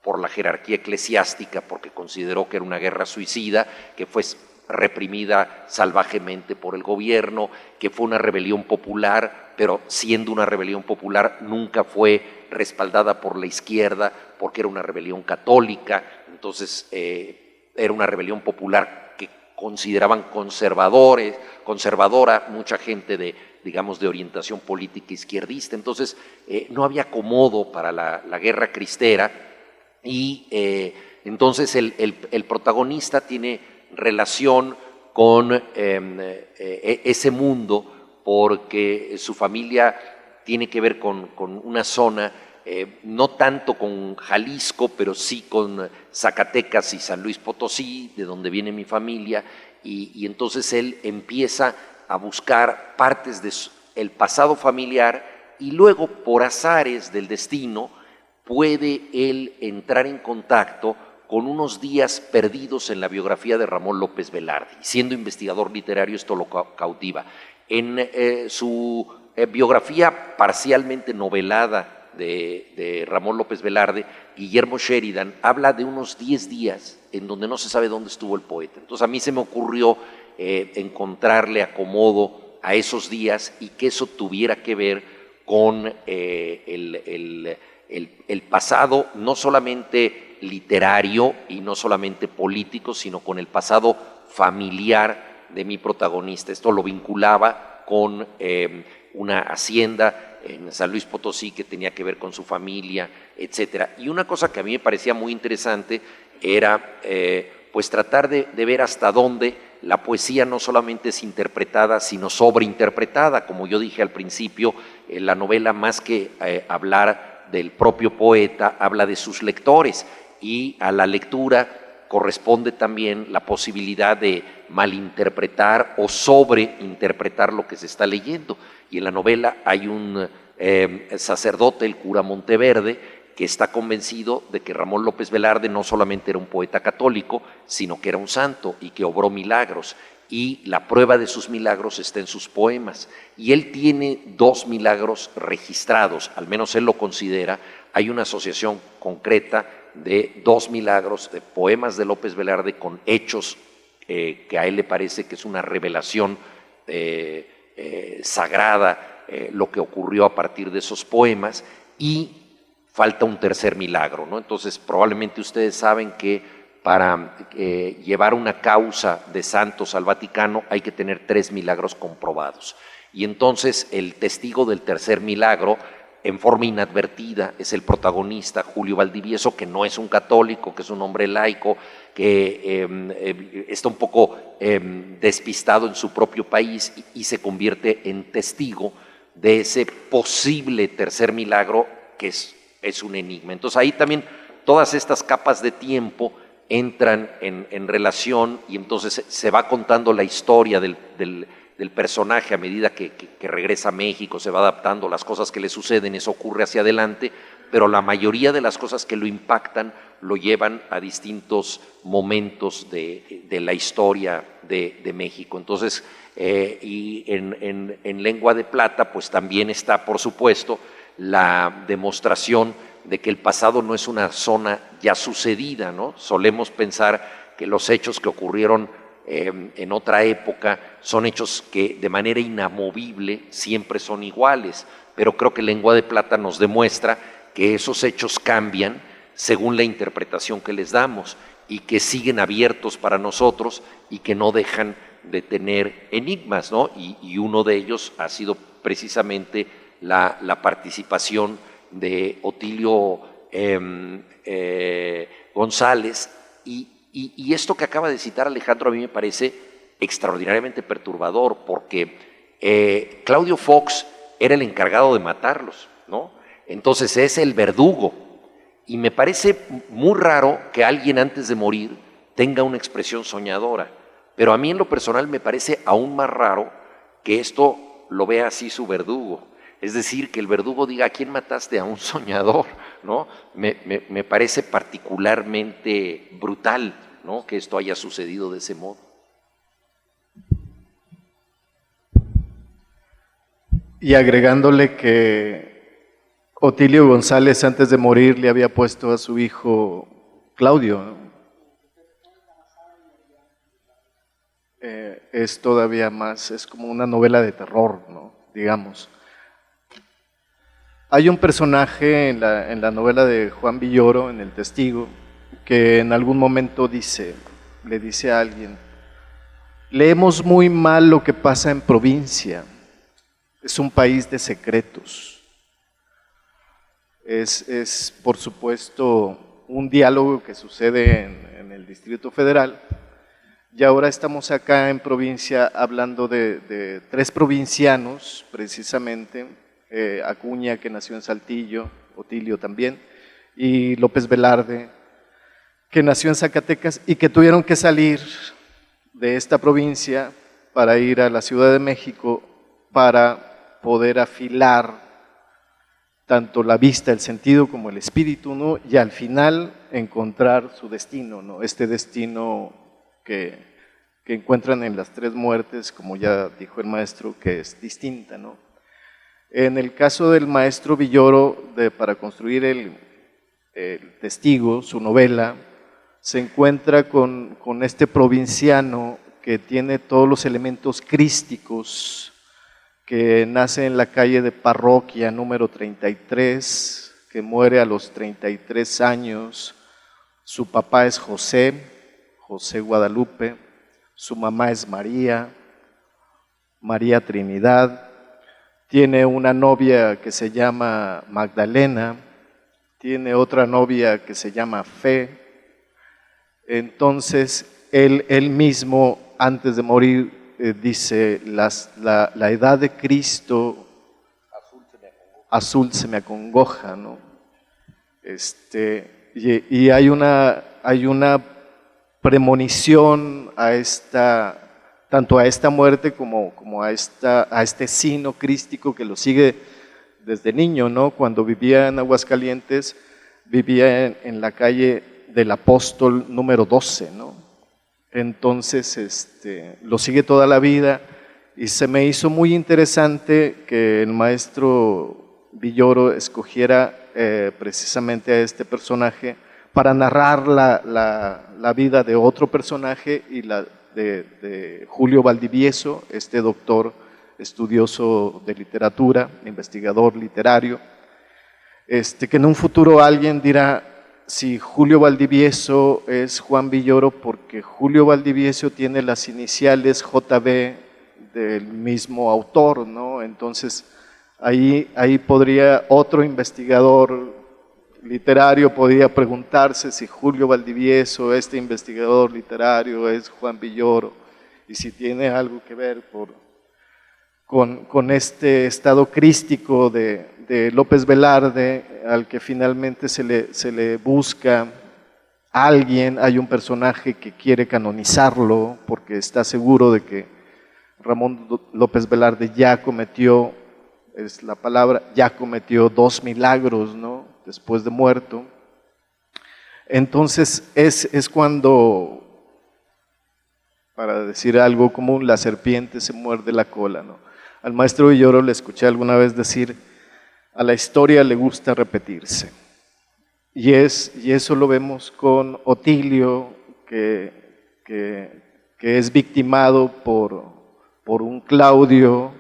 por la jerarquía eclesiástica, porque consideró que era una guerra suicida, que fue reprimida salvajemente por el gobierno, que fue una rebelión popular, pero siendo una rebelión popular nunca fue respaldada por la izquierda, porque era una rebelión católica. Entonces era una rebelión popular que consideraban conservadora mucha gente de orientación política izquierdista. Entonces no había acomodo para la guerra cristera, y entonces el protagonista tiene relación con ese mundo, porque su familia tiene que ver con una zona no tanto con Jalisco, pero sí con Zacatecas y San Luis Potosí, de donde viene mi familia, y entonces él empieza a buscar partes del pasado familiar y luego, por azares del destino, puede él entrar en contacto con unos días perdidos en la biografía de Ramón López Velarde. Siendo investigador literario, esto lo cautiva. En su biografía parcialmente novelada de Ramón López Velarde, Guillermo Sheridan habla de unos 10 días en donde no se sabe dónde estuvo el poeta. Entonces a mí se me ocurrió encontrarle acomodo a esos días y que eso tuviera que ver con el pasado, no solamente literario y no solamente político, sino con el pasado familiar de mi protagonista. Esto lo vinculaba con una hacienda en San Luis Potosí que tenía que ver con su familia, etcétera. Y una cosa que a mí me parecía muy interesante era pues tratar de ver hasta dónde la poesía no solamente es interpretada, sino sobreinterpretada. Como yo dije al principio, la novela, más que hablar del propio poeta, habla de sus lectores, y a la lectura corresponde también la posibilidad de malinterpretar o sobreinterpretar lo que se está leyendo. Y en la novela hay un sacerdote, el cura Monteverde, que está convencido de que Ramón López Velarde no solamente era un poeta católico, sino que era un santo y que obró milagros. Y la prueba de sus milagros está en sus poemas. Y él tiene 2 milagros registrados, al menos él lo considera. Hay una asociación concreta de 2 milagros de poemas de López Velarde con hechos que a él le parece que es una revelación sagrada, lo que ocurrió a partir de esos poemas, y falta un tercer milagro, ¿no? Entonces probablemente ustedes saben que para llevar una causa de santos al Vaticano hay que tener 3 milagros comprobados. Y entonces el testigo del tercer milagro, en forma inadvertida, es el protagonista, Julio Valdivieso, que no es un católico, que es un hombre laico, que está un poco despistado en su propio país y se convierte en testigo de ese posible tercer milagro que es un enigma. Entonces ahí también todas estas capas de tiempo entran en relación, y entonces se va contando la historia del personaje a medida que regresa a México, se va adaptando, las cosas que le suceden, eso ocurre hacia adelante, pero la mayoría de las cosas que lo impactan lo llevan a distintos momentos de la historia de México. Entonces, y en Lengua de Plata, pues también está, por supuesto, la demostración de que el pasado no es una zona ya sucedida, ¿no? Solemos pensar que los hechos que ocurrieron en otra época son hechos que de manera inamovible siempre son iguales, pero creo que Lengua de Plata nos demuestra que esos hechos cambian según la interpretación que les damos y que siguen abiertos para nosotros y que no dejan de tener enigmas, ¿no? Y uno de ellos ha sido precisamente la participación de Otilio González, y esto que acaba de citar Alejandro a mí me parece extraordinariamente perturbador, porque Claudio Fox era el encargado de matarlos, ¿no? Entonces es el verdugo, y me parece muy raro que alguien antes de morir tenga una expresión soñadora, pero a mí en lo personal me parece aún más raro que esto lo vea así su verdugo. Es decir, que el verdugo diga: ¿a quién mataste? A un soñador, ¿no? Me parece particularmente brutal, ¿no?, que esto haya sucedido de ese modo. Y agregándole que Otilio González antes de morir le había puesto a su hijo Claudio, ¿no? Es todavía más, es como una novela de terror, ¿no?, digamos. Hay un personaje en la novela de Juan Villoro, en El Testigo, que en algún momento le dice a alguien: leemos muy mal lo que pasa en provincia, es un país de secretos. Es por supuesto un diálogo que sucede en el Distrito Federal, y ahora estamos acá en provincia hablando de 3 provincianos precisamente, Acuña, que nació en Saltillo, Otilio también, y López Velarde, que nació en Zacatecas y que tuvieron que salir de esta provincia para ir a la Ciudad de México para poder afilar tanto la vista, el sentido como el espíritu, ¿no? Y al final encontrar su destino, ¿no? Este destino que encuentran en las tres muertes, como ya dijo el maestro, que es distinta, ¿no? En el caso del maestro Villoro, para construir el Testigo, su novela, se encuentra con este provinciano que tiene todos los elementos crísticos, que nace en la calle de Parroquia número 33, que muere a los 33 años, su papá es José Guadalupe, su mamá es María Trinidad, tiene una novia que se llama Magdalena, tiene otra novia que se llama Fe. Entonces, él mismo, antes de morir, dice, la edad de Cristo, azul se me acongoja, ¿no? Y hay una premonición tanto a esta muerte como a este sino crístico que lo sigue desde niño, ¿no? Cuando vivía en Aguascalientes, vivía en la calle del Apóstol número 12, ¿no? Entonces, lo sigue toda la vida y se me hizo muy interesante que el maestro Villoro escogiera precisamente a este personaje para narrar la vida de otro personaje y la de Julio Valdivieso, este doctor estudioso de literatura, investigador literario, que en un futuro alguien dirá, si Julio Valdivieso es Juan Villoro, porque Julio Valdivieso tiene las iniciales JB del mismo autor, ¿no? Entonces, ahí podría otro investigador literario podría preguntarse si Julio Valdivieso, este investigador literario, es Juan Villoro, y si tiene algo que ver con este estado crístico de López Velarde, al que finalmente se le busca a alguien. Hay un personaje que quiere canonizarlo porque está seguro de que Ramón López Velarde ya cometió, es la palabra, ya cometió 2 milagros, ¿no? Después de muerto. Entonces es cuando, para decir algo común, la serpiente se muerde la cola, ¿no? Al maestro Villoro le escuché alguna vez decir, a la historia le gusta repetirse. Y eso lo vemos con Otilio, que es victimado por un Claudio,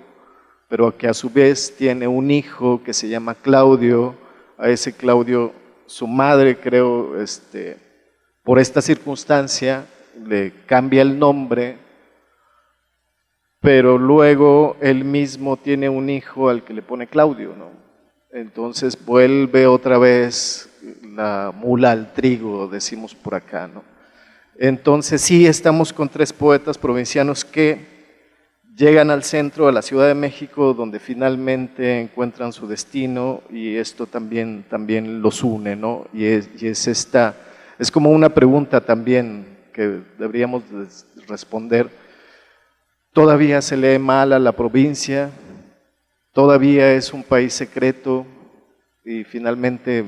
pero que a su vez tiene un hijo que se llama Claudio. A ese Claudio, su madre, creo, por esta circunstancia, le cambia el nombre, pero luego él mismo tiene un hijo al que le pone Claudio, ¿no? Entonces vuelve otra vez la mula al trigo, decimos por acá, ¿no? Entonces sí, estamos con 3 poetas provincianos que llegan al centro, a la Ciudad de México, donde finalmente encuentran su destino, y esto también los une, ¿no? Y es como una pregunta también que deberíamos responder. ¿Todavía se lee mal a la provincia? ¿Todavía es un país secreto? Y finalmente,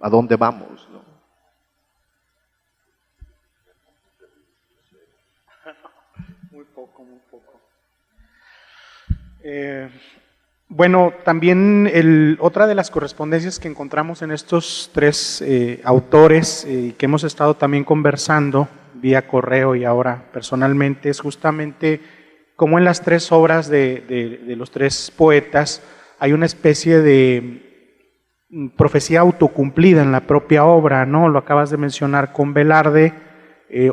¿a dónde vamos, no? Muy poco. Bueno, también otra de las correspondencias que encontramos en estos 3 autores que hemos estado también conversando vía correo y ahora personalmente es justamente cómo en las 3 obras de los 3 poetas hay una especie de profecía autocumplida en la propia obra, ¿no? Lo acabas de mencionar con Velarde,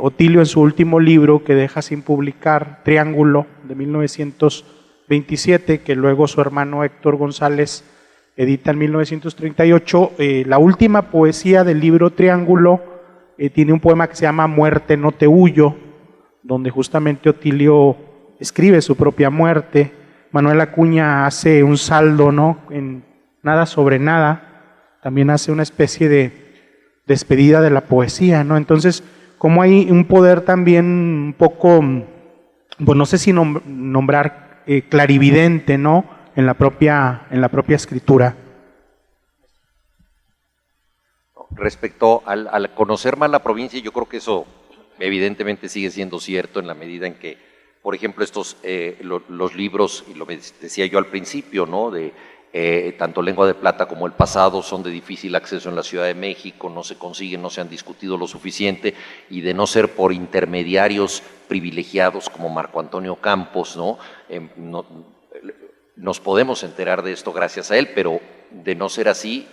Otilio en su último libro que deja sin publicar, Triángulo, de 1927, que luego su hermano Héctor González edita en 1938. La última poesía del libro Triángulo tiene un poema que se llama Muerte, no te huyo, donde justamente Otilio escribe su propia muerte. Manuel Acuña hace un saldo, ¿no? En Nada sobre nada, también hace una especie de despedida de la poesía, ¿no? Entonces, como hay un poder también un poco, pues no sé si nombrar clarividente, ¿no? En la propia escritura. Respecto al conocer más la provincia, yo creo que eso evidentemente sigue siendo cierto en la medida en que, por ejemplo, los libros, y lo decía yo al principio, ¿no? De tanto Lengua de Plata como El Pasado son de difícil acceso en la Ciudad de México, no se consiguen, no se han discutido lo suficiente, y de no ser por intermediarios privilegiados como Marco Antonio Campos, ¿no? Nos podemos enterar de esto gracias a él, pero de no ser así,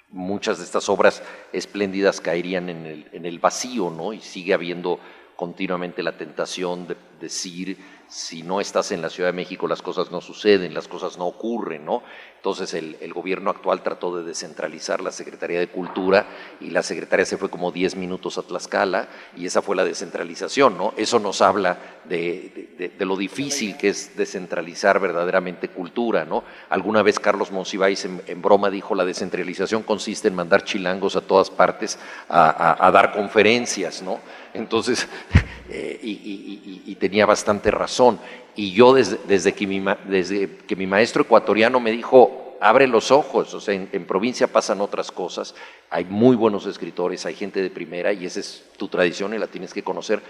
muchas de estas obras espléndidas caerían en el vacío, ¿no? Y sigue habiendo continuamente la tentación de decir, si no estás en la Ciudad de México las cosas no suceden, las cosas no ocurren, ¿no? Entonces el gobierno actual trató de descentralizar la Secretaría de Cultura y la secretaria se fue como 10 minutos a Tlaxcala y esa fue la descentralización, ¿no? Eso nos habla de lo difícil que es descentralizar verdaderamente cultura, ¿no? Alguna vez Carlos Monsiváis en broma dijo, la descentralización consiste en mandar chilangos a todas partes a dar conferencias, ¿no? Entonces, y tenía bastante razón. Y yo desde que mi maestro ecuatoriano me dijo, abre los ojos, o sea, en provincia pasan otras cosas, hay muy buenos escritores, hay gente de primera y esa es tu tradición y la tienes que conocer.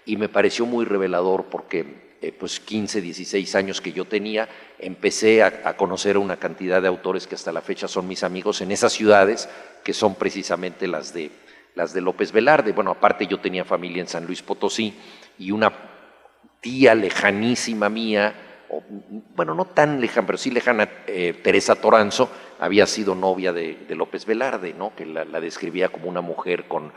Y me pareció muy revelador porque pues 15, 16 años que yo tenía, empecé a conocer una cantidad de autores que hasta la fecha son mis amigos en esas ciudades que son precisamente las de López Velarde. Bueno, aparte yo tenía familia en San Luis Potosí y una tía lejanísima mía, bueno, no tan lejana, pero sí lejana, Teresa Toranzo, había sido novia de López Velarde, ¿no? Que la describía como una mujer con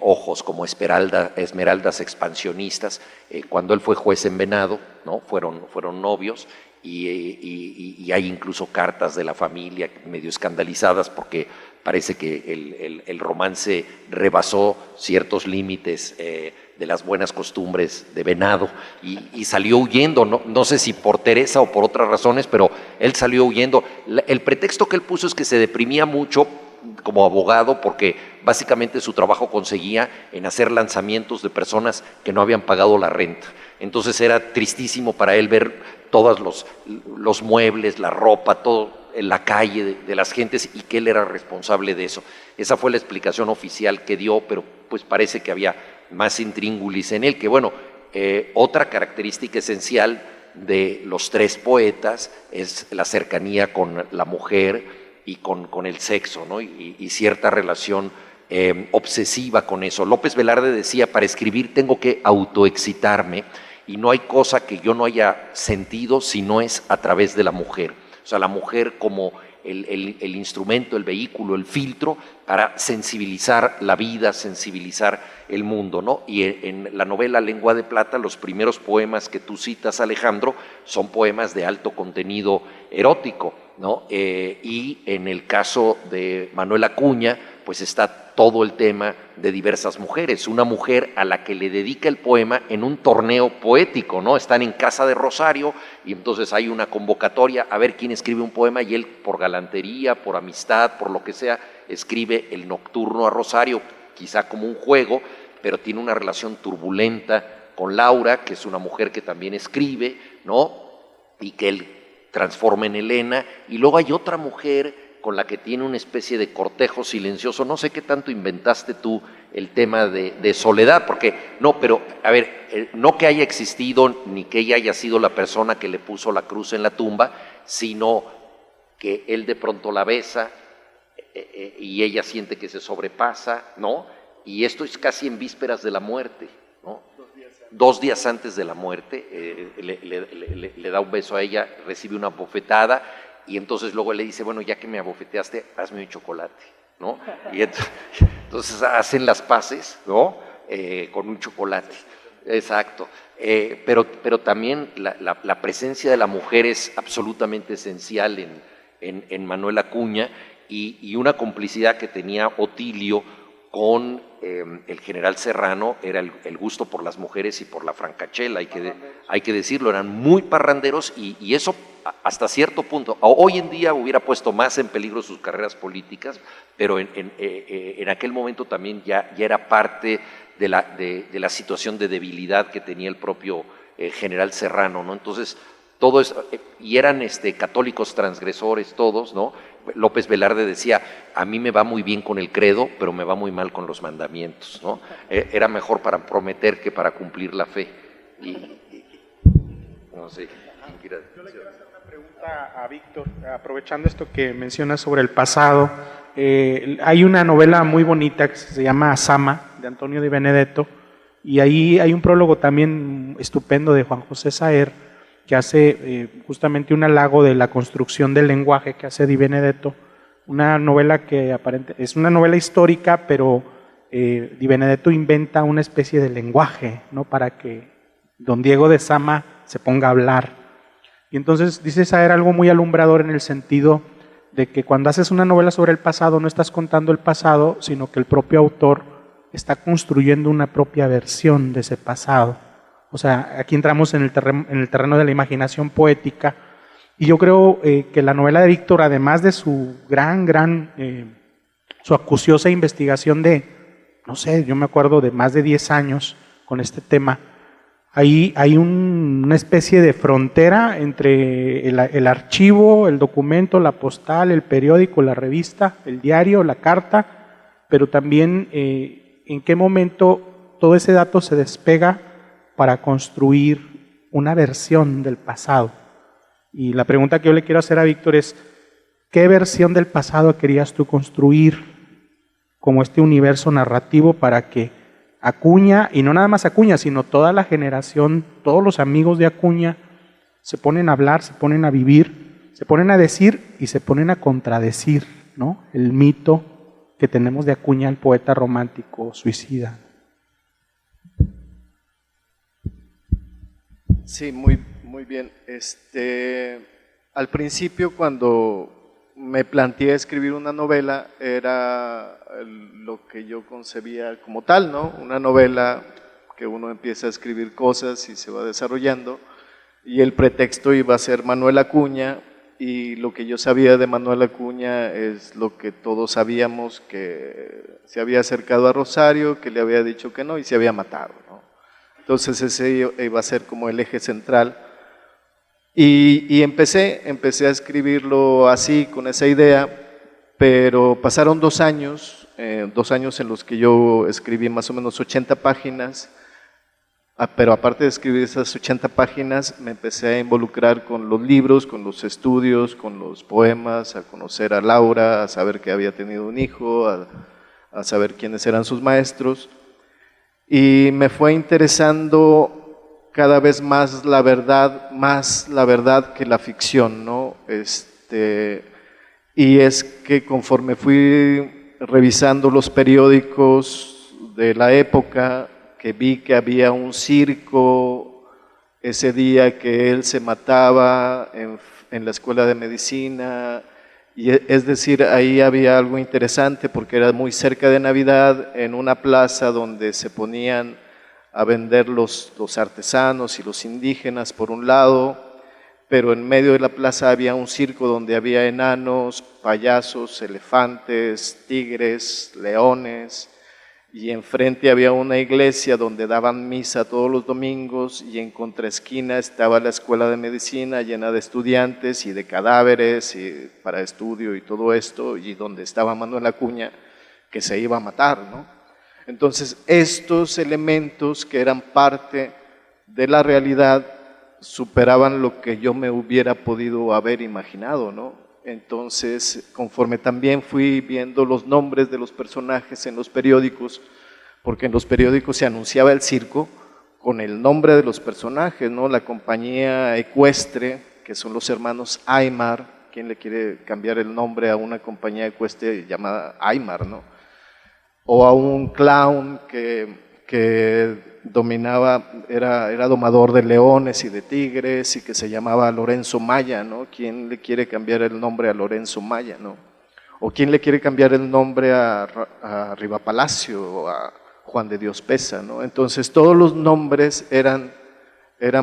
ojos como esmeraldas expansionistas. Cuando él fue juez en Venado, ¿no? Fueron novios. Y hay incluso cartas de la familia medio escandalizadas porque parece que el romance rebasó ciertos límites de las buenas costumbres de Venado y salió huyendo, no sé si por Teresa o por otras razones, pero él salió huyendo. El pretexto que él puso es que se deprimía mucho como abogado porque básicamente su trabajo consiguía en hacer lanzamientos de personas que no habían pagado la renta. Entonces era tristísimo para él ver todos los muebles, la ropa, todo en la calle de las gentes y que él era responsable de eso. Esa fue la explicación oficial que dio, pero pues parece que había más intríngulis en él, que bueno, otra característica esencial de los tres poetas es la cercanía con la mujer y con el sexo, ¿no? Y cierta relación obsesiva con eso. López Velarde decía, para escribir tengo que autoexcitarme y no hay cosa que yo no haya sentido si no es a través de la mujer. O sea, la mujer como el instrumento, el vehículo, el filtro para sensibilizar la vida, sensibilizar el mundo, ¿no? Y en la novela Lengua de Plata, los primeros poemas que tú citas, Alejandro, son poemas de alto contenido erótico, ¿no? Y en el caso de Manuel Acuña, pues está todo el tema de diversas mujeres, una mujer a la que le dedica el poema en un torneo poético, ¿no? Están en casa de Rosario y entonces hay una convocatoria a ver quién escribe un poema y él por galantería, por amistad, por lo que sea, escribe el Nocturno a Rosario, quizá como un juego, pero tiene una relación turbulenta con Laura, que es una mujer que también escribe, ¿no? Y que él transforma en Helena, y luego hay otra mujer con la que tiene una especie de cortejo silencioso. No sé qué tanto inventaste tú el tema de soledad, porque no, pero a ver, no que haya existido ni que ella haya sido la persona que le puso la cruz en la tumba, sino que él de pronto la besa y ella siente que se sobrepasa, ¿no? Y esto es casi en vísperas de la muerte, ¿no? 2 días antes de la muerte, le da un beso a ella, recibe una bofetada y entonces luego le dice, bueno, ya que me abofeteaste, hazme un chocolate, ¿no? Y entonces hacen las paces, ¿no? Con un chocolate, exacto. Pero también la presencia de la mujer es absolutamente esencial en Manuel Acuña y una complicidad que tenía Otilio con el general Serrano era el gusto por las mujeres y por la francachela, hay que decirlo, eran muy parranderos y eso hasta cierto punto, hoy en día hubiera puesto más en peligro sus carreras políticas, pero en aquel momento también ya era parte de la situación de debilidad que tenía el propio general Serrano, ¿no? Entonces, todo eso, y eran católicos transgresores todos, ¿no? López Velarde decía, a mí me va muy bien con el credo, pero me va muy mal con los mandamientos, ¿no? Era mejor para prometer que para cumplir la fe. No sé, ¿quién quiera decir? Yo le quiero hacer una pregunta a Víctor, aprovechando esto que mencionas sobre el pasado. Hay una novela muy bonita que se llama Sama, de Antonio Di Benedetto, y ahí hay un prólogo también estupendo de Juan José Saer, que hace justamente un halago de la construcción del lenguaje que hace Di Benedetto, una novela que es una novela histórica, pero Di Benedetto inventa una especie de lenguaje, ¿no? Para que don Diego de Sama se ponga a hablar. Y entonces dice Saer algo muy alumbrador en el sentido de que cuando haces una novela sobre el pasado no estás contando el pasado, sino que el propio autor está construyendo una propia versión de ese pasado. O sea, aquí entramos en el terreno de la imaginación poética, y yo creo que la novela de Víctor, además de su su acuciosa investigación de, no sé, yo me acuerdo de más de 10 años con este tema, ahí hay una especie de frontera entre el archivo, el documento, la postal, el periódico, la revista, el diario, la carta, pero también en qué momento todo ese dato se despega para construir una versión del pasado. Y la pregunta que yo le quiero hacer a Víctor es, ¿qué versión del pasado querías tú construir como este universo narrativo para que Acuña, y no nada más Acuña, sino toda la generación, todos los amigos de Acuña, se ponen a hablar, se ponen a vivir, se ponen a decir y se ponen a contradecir, ¿no? El mito que tenemos de Acuña, el poeta romántico suicida? Sí, muy bien. Al principio, cuando me planteé escribir una novela, era lo que yo concebía como tal, ¿no? Una novela que uno empieza a escribir cosas y se va desarrollando, y el pretexto iba a ser Manuel Acuña, y lo que yo sabía de Manuel Acuña es lo que todos sabíamos, que se había acercado a Rosario, que le había dicho que no y se había matado, ¿no? Entonces ese iba a ser como el eje central, y empecé a escribirlo así, con esa idea, pero pasaron 2 años, 2 años en los que yo escribí más o menos 80 páginas, pero aparte de escribir esas 80 páginas, me empecé a involucrar con los libros, con los estudios, con los poemas, a conocer a Laura, a saber que había tenido un hijo, a saber quiénes eran sus maestros, y me fue interesando cada vez más la verdad que la ficción, ¿no? Y es que conforme fui revisando los periódicos de la época, que vi que había un circo ese día que él se mataba en la escuela de medicina, y es decir, ahí había algo interesante porque era muy cerca de Navidad, en una plaza donde se ponían a vender los artesanos y los indígenas por un lado, pero en medio de la plaza había un circo donde había enanos, payasos, elefantes, tigres, leones, y enfrente había una iglesia donde daban misa todos los domingos, y en contraesquina estaba la escuela de medicina llena de estudiantes y de cadáveres y para estudio y todo esto, y donde estaba Manuel Acuña, que se iba a matar, ¿no? Entonces, estos elementos que eran parte de la realidad superaban lo que yo me hubiera podido haber imaginado, ¿no? Entonces, conforme también fui viendo los nombres de los personajes en los periódicos, porque en los periódicos se anunciaba el circo con el nombre de los personajes, ¿no? La compañía ecuestre, que son los hermanos Aymar. ¿Quién le quiere cambiar el nombre a una compañía ecuestre llamada Aymar, ¿no? O a un clown que dominaba, era domador de leones y de tigres, y que se llamaba Lorenzo Maya, ¿no? ¿Quién le quiere cambiar el nombre a Lorenzo Maya, ¿no? O ¿quién le quiere cambiar el nombre a Riva Palacio o a Juan de Dios Pesa, ¿no? Entonces todos los nombres eran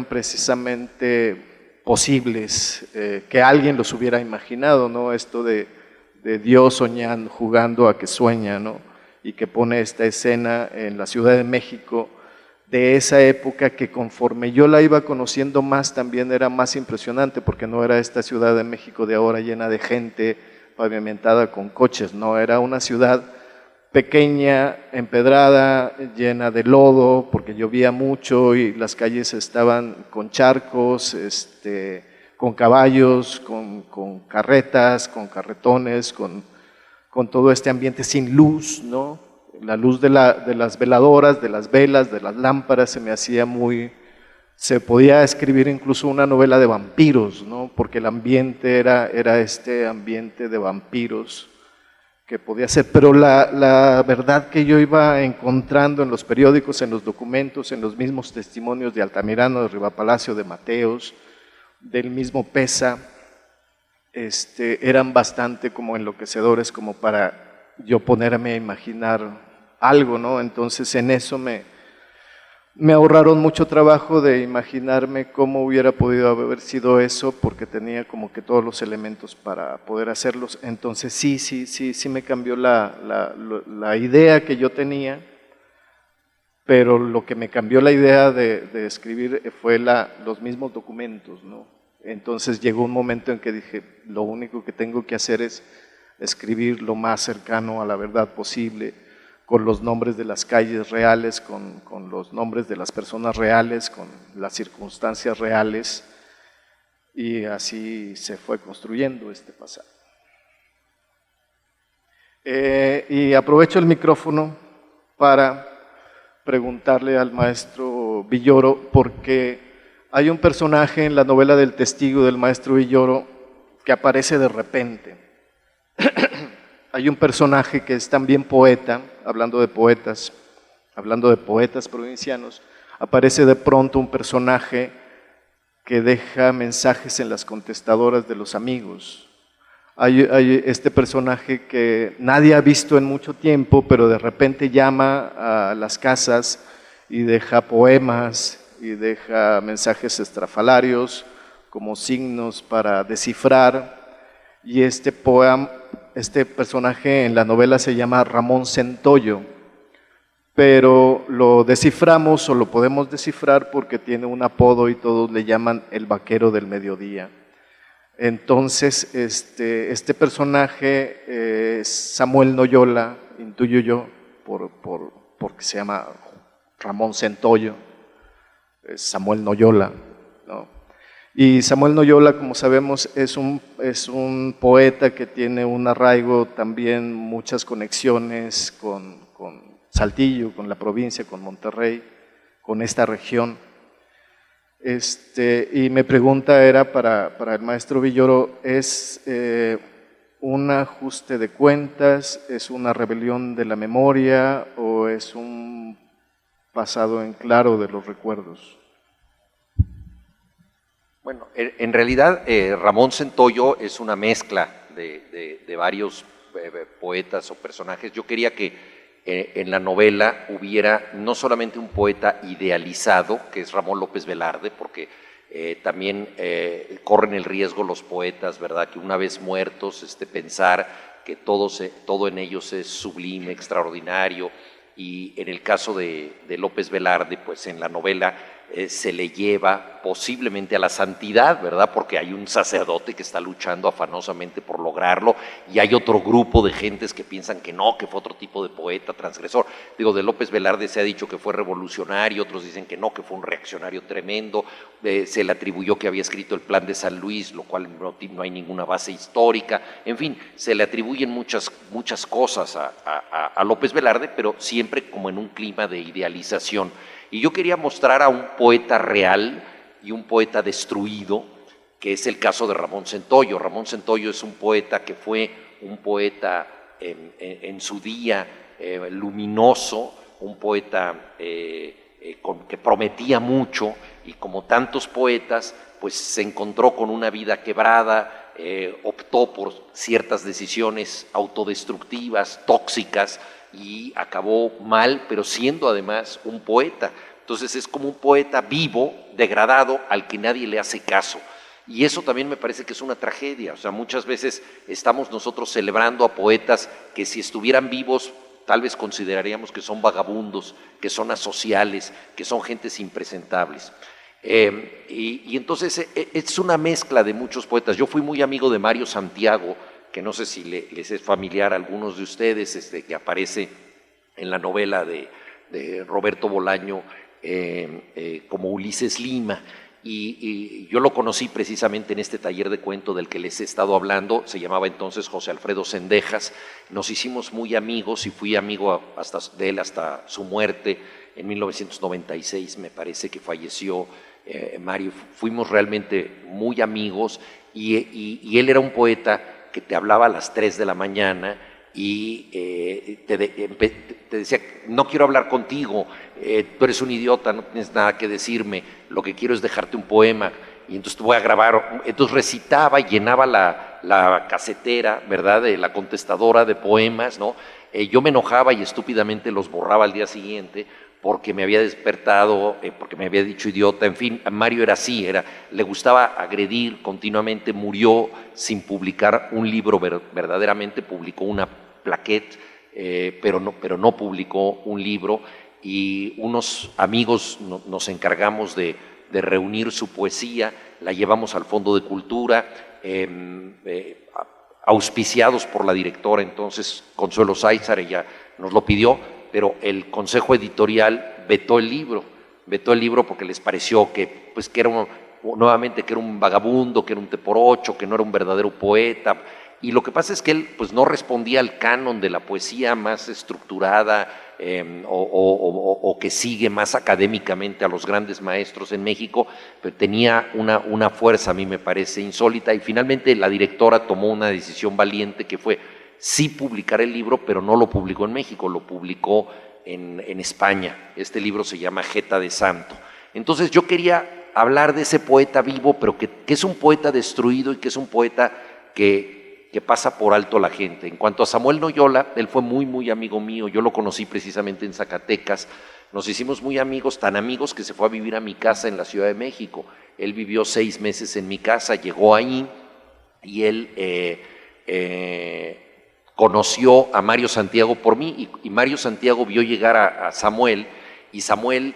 precisamente posibles, que alguien los hubiera imaginado, ¿no? Esto de Dios soñando, jugando a que sueña, ¿no? Y que pone esta escena en la Ciudad de México de esa época que conforme yo la iba conociendo más también era más impresionante, porque no era esta Ciudad de México de ahora llena de gente pavimentada con coches, no, era una ciudad pequeña, empedrada, llena de lodo, porque llovía mucho y las calles estaban con charcos, con caballos, con carretas, con carretones, con todo este ambiente sin luz, ¿no? La luz de las veladoras, de las velas, de las lámparas se me hacía se podía escribir incluso una novela de vampiros, ¿no? Porque el ambiente era este ambiente de vampiros que podía ser, pero la verdad que yo iba encontrando en los periódicos, en los documentos, en los mismos testimonios de Altamirano, de Rivapalacio, de Mateos, del mismo Pesa, eran bastante como enloquecedores como para yo ponerme a imaginar algo, ¿no? Entonces en eso me ahorraron mucho trabajo de imaginarme cómo hubiera podido haber sido eso, porque tenía como que todos los elementos para poder hacerlos. Entonces sí me cambió la idea que yo tenía, pero lo que me cambió la idea de escribir fue los mismos documentos, ¿no? Entonces llegó un momento en que dije, lo único que tengo que hacer es escribir lo más cercano a la verdad posible, con los nombres de las calles reales, con los nombres de las personas reales, con las circunstancias reales, y así se fue construyendo este pasaje. Y aprovecho el micrófono para preguntarle al maestro Villoro, porque hay un personaje en la novela del testigo del maestro Villoro que aparece de repente. Hay un personaje que es también poeta, hablando de poetas provincianos, aparece de pronto un personaje que deja mensajes en las contestadoras de los amigos. Hay este personaje que nadie ha visto en mucho tiempo, pero de repente llama a las casas y deja poemas y deja mensajes estrafalarios como signos para descifrar, y este personaje en la novela se llama Ramón Centollo, pero lo desciframos o lo podemos descifrar porque tiene un apodo y todos le llaman el vaquero del mediodía. Entonces, este personaje es Samuel Noyola, intuyo yo, porque se llama Ramón Centollo, es Samuel Noyola, ¿no? Y Samuel Noyola, como sabemos, es un poeta que tiene un arraigo, también muchas conexiones con Saltillo, con la provincia, con Monterrey, con esta región. Y mi pregunta era para el maestro Villoro, ¿es un ajuste de cuentas, es una rebelión de la memoria o es un pasado en claro de los recuerdos? Bueno, en realidad Ramón Centollo es una mezcla de varios poetas o personajes. Yo quería que en la novela hubiera no solamente un poeta idealizado, que es Ramón López Velarde, porque también corren el riesgo los poetas, ¿verdad?, que una vez muertos pensar que todo en ellos es sublime, extraordinario, y en el caso de López Velarde, pues en la novela se le lleva posiblemente a la santidad, ¿verdad?, porque hay un sacerdote que está luchando afanosamente por lograrlo y hay otro grupo de gentes que piensan que no, que fue otro tipo de poeta transgresor. Digo, de López Velarde se ha dicho que fue revolucionario, otros dicen que no, que fue un reaccionario tremendo, se le atribuyó que había escrito el Plan de San Luis, lo cual no hay ninguna base histórica, en fin, se le atribuyen muchas cosas a López Velarde, pero siempre como en un clima de idealización. Y yo quería mostrar a un poeta real y un poeta destruido, que es el caso de Ramón Centollo. Ramón Centollo es un poeta que fue un poeta en su día luminoso, un poeta que prometía mucho y como tantos poetas, pues se encontró con una vida quebrada, optó por ciertas decisiones autodestructivas, tóxicas, y acabó mal, pero siendo además un poeta. Entonces es como un poeta vivo, degradado, al que nadie le hace caso. Y eso también me parece que es una tragedia. O sea, muchas veces estamos nosotros celebrando a poetas que si estuvieran vivos tal vez consideraríamos que son vagabundos, que son asociales, que son gentes impresentables. Y entonces es una mezcla de muchos poetas. Yo fui muy amigo de Mario Santiago, que no sé si les es familiar a algunos de ustedes, que aparece en la novela de Roberto Bolaño como Ulises Lima. Y yo lo conocí precisamente en este taller de cuento del que les he estado hablando, se llamaba entonces José Alfredo Cendejas. Nos hicimos muy amigos y fui amigo de él hasta su muerte en 1996, me parece que falleció Mario. Fuimos realmente muy amigos y él era un poeta que te hablaba a las 3 de la mañana y te decía, no quiero hablar contigo, tú eres un idiota, no tienes nada que decirme, lo que quiero es dejarte un poema, y entonces te voy a grabar. Entonces recitaba y llenaba la casetera, ¿verdad?, de la contestadora de poemas, ¿no? Yo me enojaba y estúpidamente los borraba al día siguiente porque me había despertado, porque me había dicho idiota. En fin, Mario era así, le gustaba agredir continuamente. Murió sin publicar un libro verdaderamente, publicó una plaquette, pero no publicó un libro, y unos amigos nos encargamos de reunir su poesía, la llevamos al Fondo de Cultura, auspiciados por la directora entonces, Consuelo Sáizar. Ella nos lo pidió, pero el consejo editorial vetó el libro porque les pareció que era nuevamente que era un vagabundo, que era un te por ocho, que no era un verdadero poeta. Y lo que pasa es que él no respondía al canon de la poesía más estructurada o que sigue más académicamente a los grandes maestros en México, pero tenía una fuerza, a mí me parece, insólita. Y finalmente la directora tomó una decisión valiente, que fue sí publicar el libro, pero no lo publicó en México, lo publicó en España. Este libro se llama Jeta de Santo. Entonces yo quería hablar de ese poeta vivo, pero que es un poeta destruido y que es un poeta que pasa por alto la gente. En cuanto a Samuel Noyola, él fue muy, muy amigo mío. Yo lo conocí precisamente en Zacatecas. Nos hicimos muy amigos, tan amigos que se fue a vivir a mi casa en la Ciudad de México. Él vivió 6 meses en mi casa, llegó ahí y él conoció a Mario Santiago por mí, y Mario Santiago vio llegar a Samuel, y Samuel,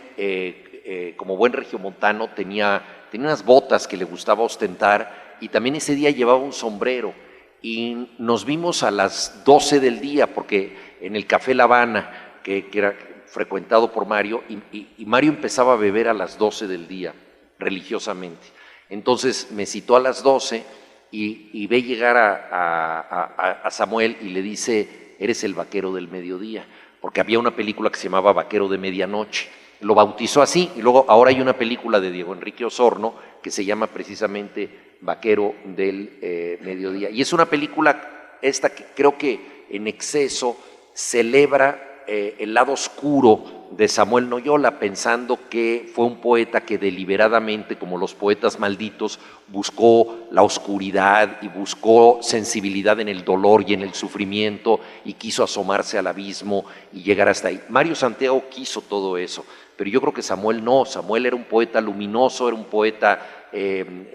como buen regiomontano, tenía unas botas que le gustaba ostentar, y también ese día llevaba un sombrero. Y nos vimos a las 12 del día, porque en el Café La Habana, que era frecuentado por Mario, y Mario empezaba a beber a las 12 del día, religiosamente. Entonces me citó a las 12 y ve llegar a Samuel y le dice, eres el vaquero del mediodía, porque había una película que se llamaba Vaquero de Medianoche. Lo bautizó así, y luego ahora hay una película de Diego Enrique Osorno que se llama precisamente Vaquero del Mediodía. Y es una película esta que creo que en exceso celebra el lado oscuro de Samuel Noyola, pensando que fue un poeta que deliberadamente, como los poetas malditos, buscó la oscuridad y buscó sensibilidad en el dolor y en el sufrimiento, y quiso asomarse al abismo y llegar hasta ahí. Mario Santiago quiso todo eso, pero yo creo que Samuel no. Samuel era un poeta luminoso, era un poeta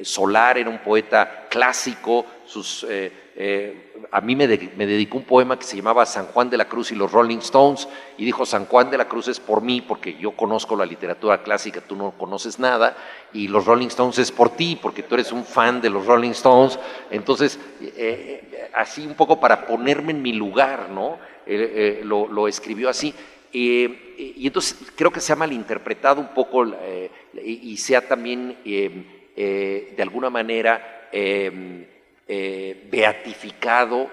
solar, era un poeta clásico. A mí me dedicó un poema que se llamaba San Juan de la Cruz y los Rolling Stones, y dijo, San Juan de la Cruz es por mí, porque yo conozco la literatura clásica, tú no conoces nada, y los Rolling Stones es por ti, porque tú eres un fan de los Rolling Stones. Entonces, así un poco para ponerme en mi lugar, ¿no? Lo escribió así. Y entonces creo que se ha malinterpretado un poco y se ha también de alguna manera beatificado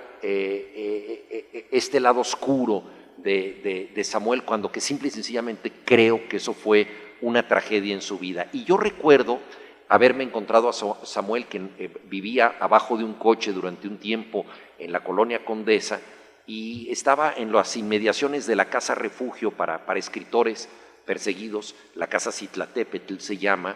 este lado oscuro de Samuel, cuando que simple y sencillamente creo que eso fue una tragedia en su vida. Y yo recuerdo haberme encontrado a Samuel, que vivía abajo de un coche durante un tiempo en la colonia Condesa, y estaba en las inmediaciones de la Casa Refugio para escritores perseguidos, la Casa Citlaltépetl se llama,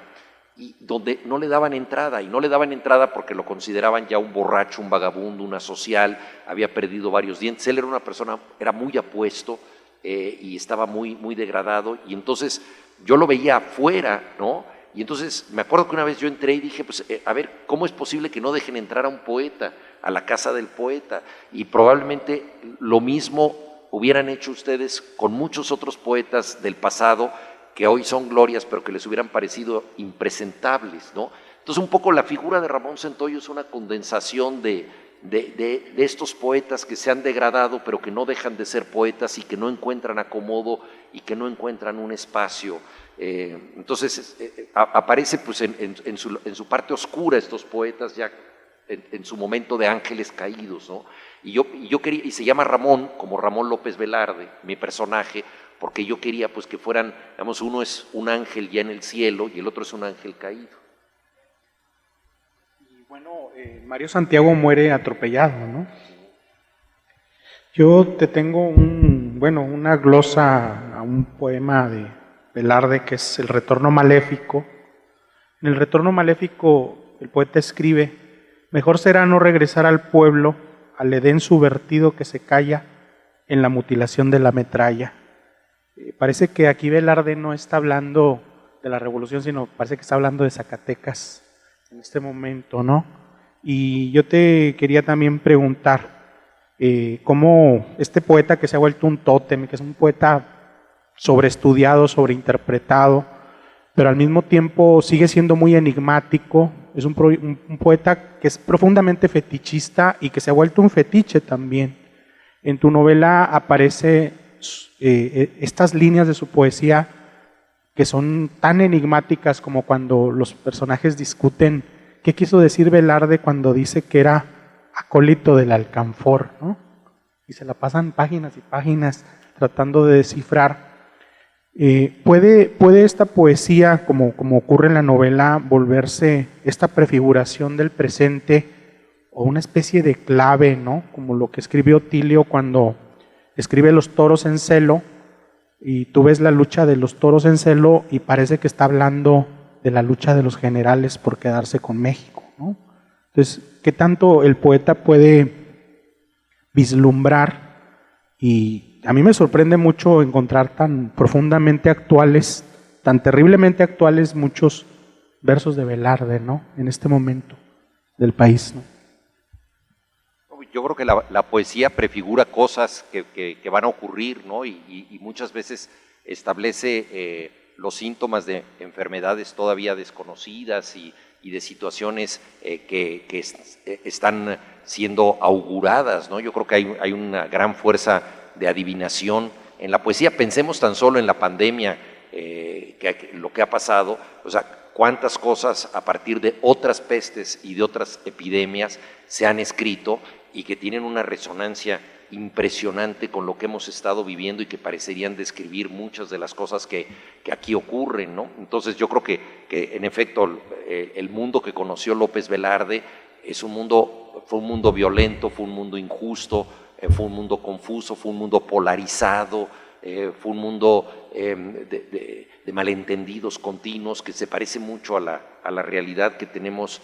y donde no le daban entrada, y no le daban entrada porque lo consideraban ya un borracho, un vagabundo, un asocial, había perdido varios dientes. Él era una persona, era muy apuesto y estaba muy, muy degradado, y entonces yo lo veía afuera, ¿no? Y entonces me acuerdo que una vez yo entré y dije, pues a ver, ¿cómo es posible que no dejen entrar a un poeta, a la casa del poeta? Y probablemente lo mismo hubieran hecho ustedes con muchos otros poetas del pasado que hoy son glorias, pero que les hubieran parecido impresentables, ¿no? Entonces un poco la figura de Ramón Centollo es una condensación de estos poetas que se han degradado, pero que no dejan de ser poetas y que no encuentran acomodo y que no encuentran un espacio. Entonces aparece pues en su parte oscura estos poetas ya en su momento de ángeles caídos, ¿no? Y yo quería, y se llama Ramón, como Ramón López Velarde, mi personaje, porque yo quería pues que fueran, digamos, uno es un ángel ya en el cielo y el otro es un ángel caído. Bueno, Mario Santiago muere atropellado, ¿no? Yo te tengo una glosa a un poema de Velarde que es El Retorno Maléfico. En El Retorno Maléfico el poeta escribe: mejor será no regresar al pueblo, al edén subvertido que se calla en la mutilación de la metralla. Parece que aquí Velarde no está hablando de la revolución, sino parece que está hablando de Zacatecas en este momento, ¿no? Y yo te quería también preguntar cómo este poeta que se ha vuelto un tótem, que es un poeta sobreestudiado, sobreinterpretado, pero al mismo tiempo sigue siendo muy enigmático, es un poeta que es profundamente fetichista y que se ha vuelto un fetiche también. En tu novela aparece estas líneas de su poesía que son tan enigmáticas como cuando los personajes discuten qué quiso decir Velarde cuando dice que era acólito del alcanfor, ¿no? Y se la pasan páginas y páginas tratando de descifrar. ¿Puede esta poesía, como ocurre en la novela, volverse esta prefiguración del presente o una especie de clave, ¿no? Como lo que escribió Otilio cuando escribe Los toros en celo, y tú ves la lucha de los toros en celo y parece que está hablando de la lucha de los generales por quedarse con México, ¿no? Entonces, ¿qué tanto el poeta puede vislumbrar? Y a mí me sorprende mucho encontrar tan profundamente actuales, tan terriblemente actuales muchos versos de Velarde, ¿no? En este momento del país, ¿no? Yo creo que la poesía prefigura cosas que van a ocurrir, ¿no? Y muchas veces establece los síntomas de enfermedades todavía desconocidas y de situaciones que están siendo auguradas, ¿no? Yo creo que hay una gran fuerza de adivinación en la poesía. Pensemos tan solo en la pandemia, lo que ha pasado, o sea, cuántas cosas a partir de otras pestes y de otras epidemias se han escrito y que tienen una resonancia impresionante con lo que hemos estado viviendo y que parecerían describir muchas de las cosas que aquí ocurren, ¿no? Entonces yo creo que en efecto el mundo que conoció López Velarde fue un mundo violento, fue un mundo injusto, fue un mundo confuso, fue un mundo polarizado, fue un mundo de malentendidos continuos que se parece mucho a la realidad que tenemos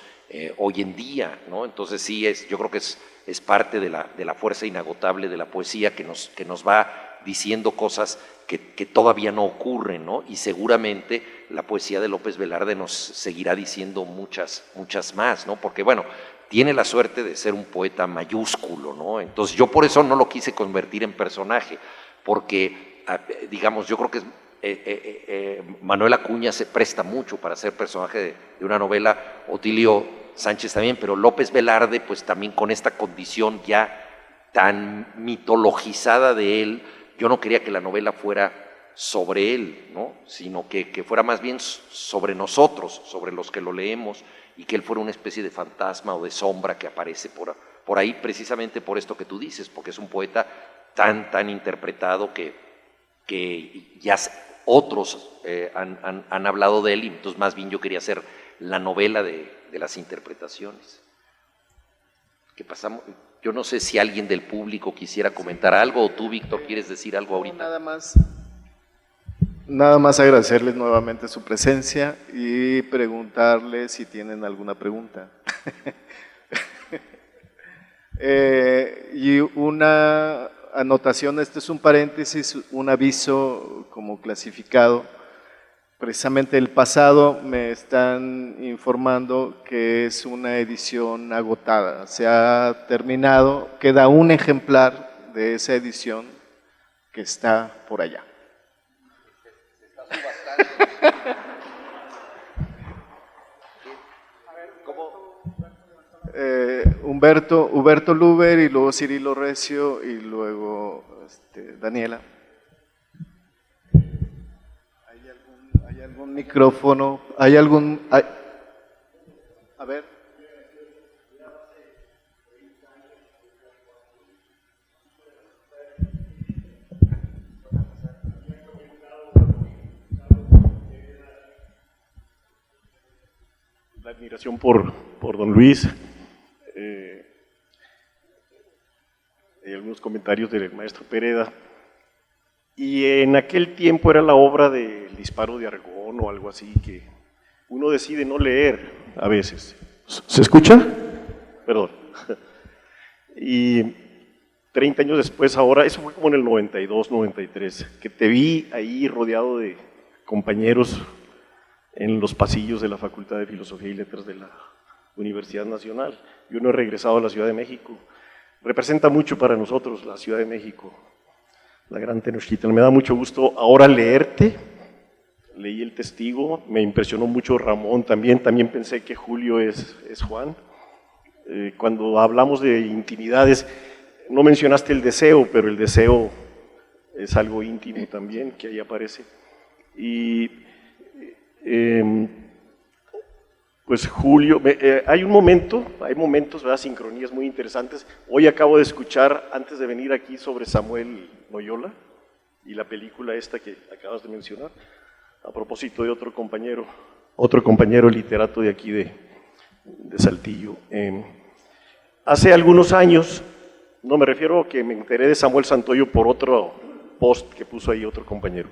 hoy en día, ¿no? Entonces sí, yo creo que es parte de la fuerza inagotable de la poesía que nos va diciendo cosas que todavía no ocurren, ¿no? Y seguramente la poesía de López Velarde nos seguirá diciendo muchas más, ¿no? Porque bueno, tiene la suerte de ser un poeta mayúsculo, ¿no? Entonces yo por eso no lo quise convertir en personaje, porque digamos, yo creo que Manuel Acuña se presta mucho para ser personaje de una novela, Otilio Sánchez también, pero López Velarde, pues también con esta condición ya tan mitologizada de él, yo no quería que la novela fuera sobre él, ¿no? Sino que fuera más bien sobre nosotros, sobre los que lo leemos, y que él fuera una especie de fantasma o de sombra que aparece por ahí, precisamente por esto que tú dices, porque es un poeta tan interpretado que ya otros han hablado de él, y entonces más bien yo quería hacer la novela de las interpretaciones. ¿Qué pasamos? Yo no sé si alguien del público quisiera comentar algo, o tú, Víctor, quieres decir algo ahorita. Nada más agradecerles nuevamente su presencia y preguntarles si tienen alguna pregunta. Y una anotación, este es un paréntesis, un aviso como clasificado. precisamente el pasado me están informando que es una edición agotada. Se ha terminado, queda un ejemplar de esa edición que está por allá. Huberto Luber y luego Cirilo Recio y luego Daniela. ¿Hay algún micrófono? ¿Hay algún...? A ver. La admiración por don Luis. Hay algunos comentarios del maestro Pereda. Y en aquel tiempo era la obra del disparo de Argón o algo así, que uno decide no leer a veces. ¿Se escucha? Perdón. Y 30 años después, ahora, eso fue como en el 92, 93, que te vi ahí rodeado de compañeros en los pasillos de la Facultad de Filosofía y Letras de la Universidad Nacional. Yo no he regresado a la Ciudad de México. Representa mucho para nosotros la Ciudad de México, la gran Tenochtitlan. Me da mucho gusto ahora leerte. Leí El Testigo, me impresionó mucho Ramón también pensé que Julio es Juan. Cuando hablamos de intimidades, no mencionaste el deseo, pero el deseo es algo íntimo también, que ahí aparece. Y pues Julio, hay momentos, ¿verdad? Sincronías muy interesantes. Hoy acabo de escuchar, antes de venir aquí, sobre Samuel Noyola y la película esta que acabas de mencionar, a propósito de otro compañero literato de aquí de Saltillo. Hace algunos años, no me refiero a que me enteré de Samuel Santoyo por otro post que puso ahí otro compañero.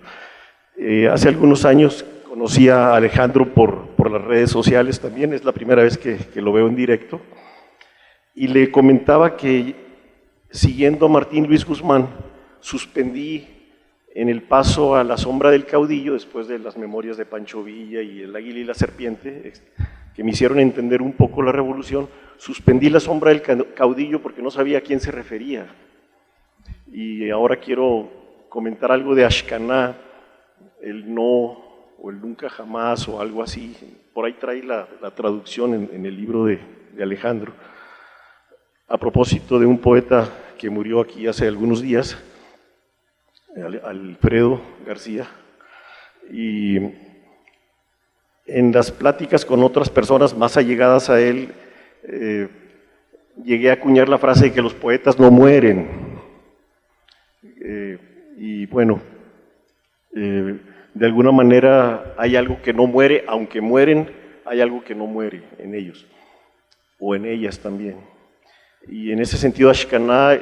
Hace algunos años conocí a Alejandro por las redes sociales también, es la primera vez que lo veo en directo, y le comentaba que siguiendo a Martín Luis Guzmán, suspendí en el paso a La sombra del caudillo, después de las memorias de Pancho Villa y El águila y la serpiente, que me hicieron entender un poco la revolución, suspendí La sombra del caudillo porque no sabía a quién se refería. Y ahora quiero comentar algo de Ashkaná, el no o el nunca jamás o algo así. Por ahí trae la traducción en el libro de Alejandro. A propósito de un poeta que murió aquí hace algunos días, Alfredo García, y en las pláticas con otras personas más allegadas a él, llegué a acuñar la frase de que los poetas no mueren. Y bueno, de alguna manera hay algo que no muere, aunque mueren, hay algo que no muere en ellos, o en ellas también. Y en ese sentido, Ashkaná,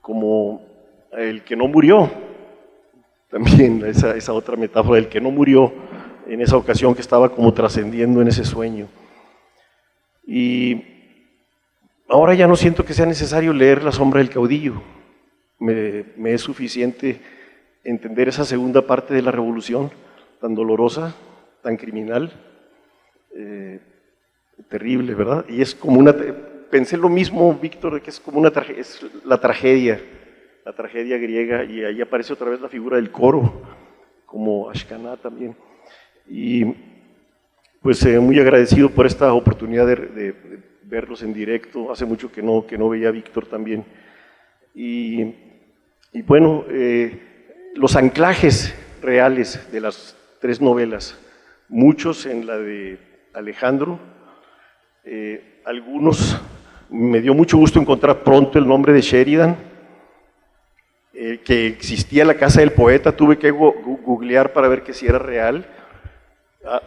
como el que no murió, también esa otra metáfora del que no murió en esa ocasión que estaba como trascendiendo en ese sueño. Y ahora ya no siento que sea necesario leer La sombra del caudillo, me es suficiente entender esa segunda parte de la revolución, tan dolorosa, tan criminal, terrible, ¿verdad? Y es como pensé lo mismo, Víctor, de que es como es la tragedia griega, y ahí aparece otra vez la figura del coro, como Ashkaná también. Y pues muy agradecido por esta oportunidad de verlos en directo, hace mucho que no veía a Víctor también. Y bueno, los anclajes reales de las tres novelas, muchos en la de Alejandro, algunos, me dio mucho gusto encontrar pronto el nombre de Sheridan, que existía la casa del poeta, tuve que googlear para ver que si era real.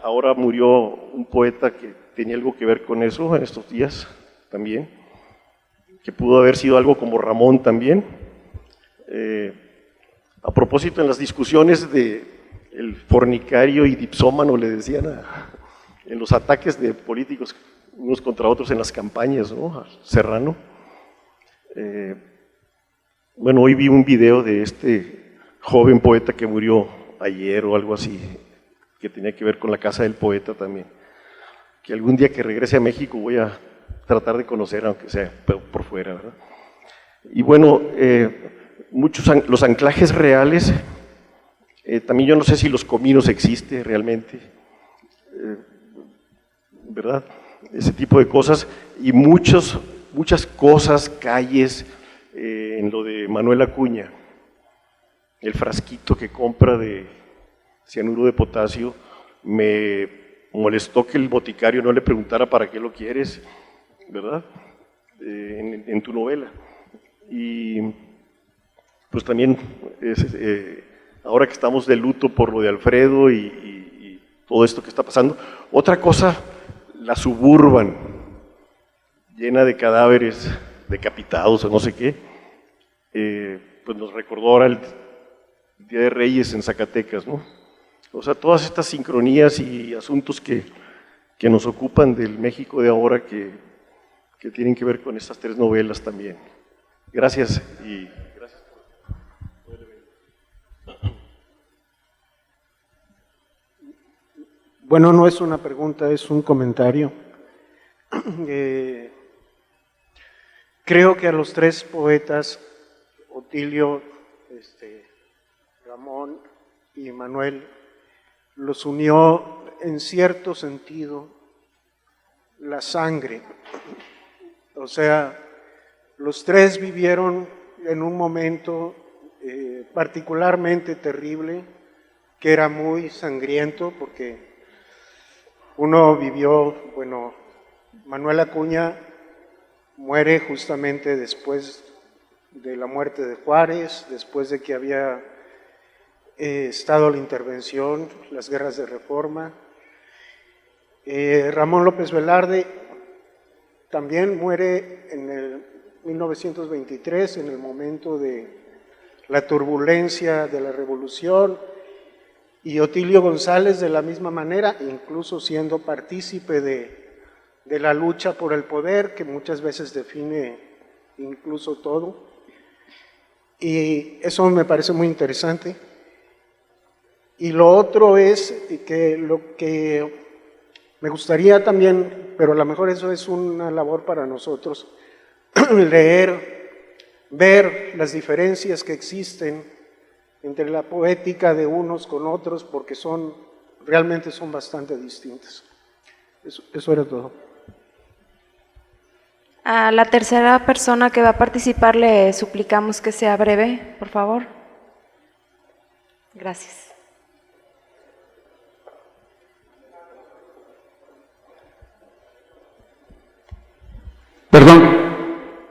Ahora murió un poeta que tenía algo que ver con eso en estos días también, que pudo haber sido algo como Ramón también. A propósito, en las discusiones de el fornicario y dipsómano, le decían en los ataques de políticos unos contra otros en las campañas, ¿no? A Serrano. Bueno, hoy vi un video de este joven poeta que murió ayer o algo así, que tenía que ver con la casa del poeta también, que algún día que regrese a México voy a tratar de conocer, aunque sea por fuera, ¿verdad? Y bueno, los anclajes reales, también yo no sé si Los Cominos existe realmente, ¿verdad? Ese tipo de cosas, y muchas cosas, calles, en lo de Manuel Acuña, el frasquito que compra de cianuro de potasio, me molestó que el boticario no le preguntara para qué lo quieres, ¿verdad? En tu novela. Y pues también, ahora que estamos de luto por lo de Alfredo y todo esto que está pasando, otra cosa, la Suburban, llena de cadáveres decapitados o no sé qué, pues nos recordó ahora el Día de Reyes en Zacatecas, ¿no? O sea, todas estas sincronías y asuntos que nos ocupan del México de ahora que tienen que ver con estas tres novelas también. Gracias y gracias por el evento. Bueno, no es una pregunta, es un comentario. Creo que a los tres poetas, Otilio, Ramón y Manuel, los unió en cierto sentido la sangre. O sea, los tres vivieron en un momento particularmente terrible, que era muy sangriento, porque uno vivió, bueno, Manuel Acuña muere justamente después de la muerte de Juárez, después de que había estado la intervención, las guerras de reforma. Ramón López Velarde también muere en el 1923, en el momento de la turbulencia de la revolución, y Otilio González de la misma manera, incluso siendo partícipe de la lucha por el poder, que muchas veces define incluso todo. Y eso me parece muy interesante. Y lo otro es que lo que me gustaría también, pero a lo mejor eso es una labor para nosotros, leer, ver las diferencias que existen entre la poética de unos con otros, porque realmente son bastante distintas. Eso era todo. A la tercera persona que va a participar le suplicamos que sea breve, por favor. Gracias. Perdón,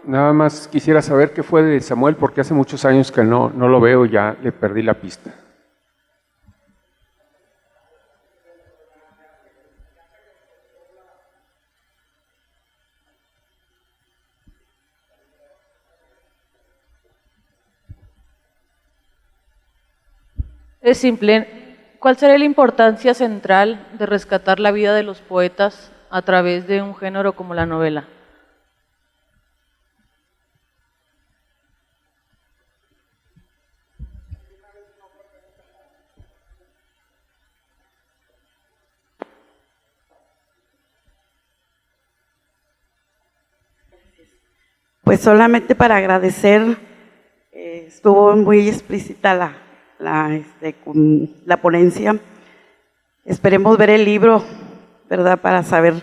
nada más quisiera saber qué fue de Samuel, porque hace muchos años que no lo veo, ya le perdí la pista. Es simple. ¿Cuál sería la importancia central de rescatar la vida de los poetas a través de un género como la novela? Pues solamente para agradecer, estuvo muy explícita la ponencia. Esperemos ver el libro, ¿verdad? Para saber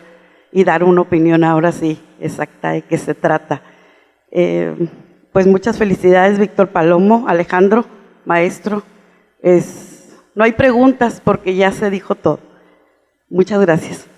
y dar una opinión ahora sí exacta de qué se trata. Pues muchas felicidades, Víctor Palomo, Alejandro, maestro. No hay preguntas porque ya se dijo todo. Muchas gracias.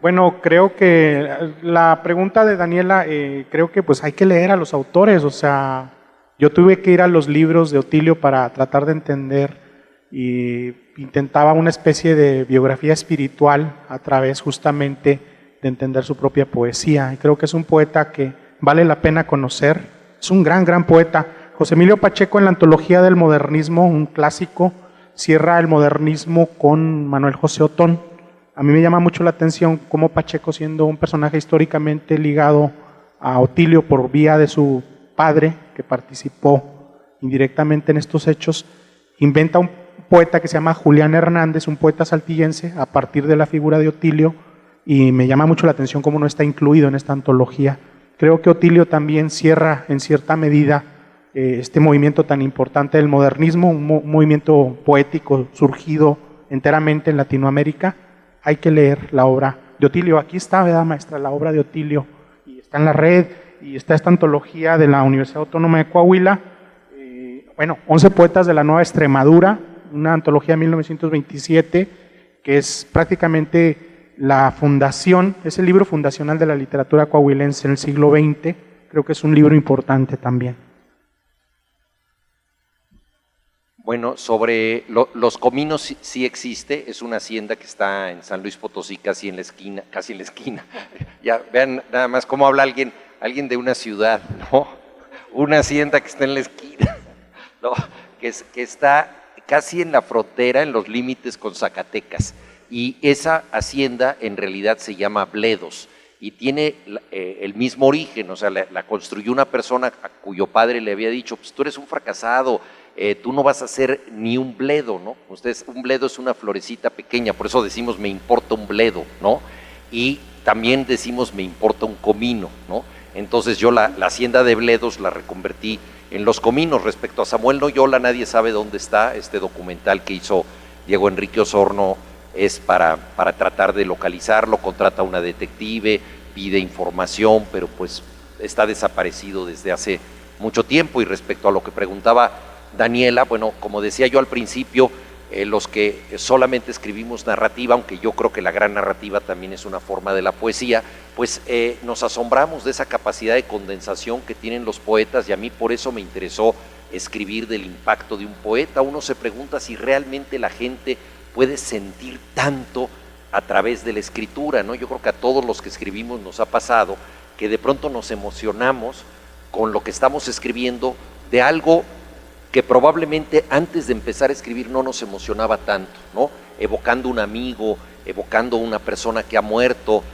Bueno, creo que la pregunta de Daniela, creo que pues hay que leer a los autores, o sea, yo tuve que ir a los libros de Otilio para tratar de entender y intentaba una especie de biografía espiritual a través justamente de entender su propia poesía. Y creo que es un poeta que vale la pena conocer, es un gran poeta. José Emilio Pacheco en la antología del modernismo, un clásico, cierra el modernismo con Manuel José Otón, a mí me llama mucho la atención cómo Pacheco, siendo un personaje históricamente ligado a Otilio por vía de su padre, que participó indirectamente en estos hechos, inventa un poeta que se llama Julián Hernández, un poeta saltillense, a partir de la figura de Otilio, y me llama mucho la atención cómo no está incluido en esta antología. Creo que Otilio también cierra en cierta medida este movimiento tan importante del modernismo, un movimiento poético surgido enteramente en Latinoamérica. Hay que leer la obra de Otilio. Aquí está, ¿verdad, maestra? La obra de Otilio, y está en la red, y está esta antología de la Universidad Autónoma de Coahuila, 11 poetas de la Nueva Extremadura, una antología de 1927, que es prácticamente la fundación, es el libro fundacional de la literatura coahuilense en el siglo XX. Creo que es un libro importante también. Bueno, sobre los cominos sí existe, es una hacienda que está en San Luis Potosí, casi en la esquina. Ya vean nada más cómo habla alguien de una ciudad, ¿no? Una hacienda que está en la esquina, ¿no? Que está casi en la frontera, en los límites con Zacatecas. Y esa hacienda en realidad se llama Bledos y tiene el mismo origen, o sea, la construyó una persona a cuyo padre le había dicho, pues tú eres un fracasado, tú no vas a hacer ni un bledo, ¿no? Un bledo es una florecita pequeña, por eso decimos me importa un bledo, ¿no? Y también decimos me importa un comino, ¿no? Entonces yo la hacienda de Bledos la reconvertí en los cominos. Respecto a Samuel Noyola, nadie sabe dónde está. Este documental que hizo Diego Enrique Osorno es para tratar de localizarlo, contrata a una detective, pide información, pero pues está desaparecido desde hace mucho tiempo. Y respecto a lo que preguntaba Daniela, bueno, como decía yo al principio, los que solamente escribimos narrativa, aunque yo creo que la gran narrativa también es una forma de la poesía, pues nos asombramos de esa capacidad de condensación que tienen los poetas, y a mí por eso me interesó escribir del impacto de un poeta. Uno se pregunta si realmente la gente puede sentir tanto a través de la escritura, ¿no? Yo creo que a todos los que escribimos nos ha pasado que de pronto nos emocionamos con lo que estamos escribiendo de algo que probablemente antes de empezar a escribir no nos emocionaba tanto, ¿no? Evocando un amigo, evocando una persona que ha muerto,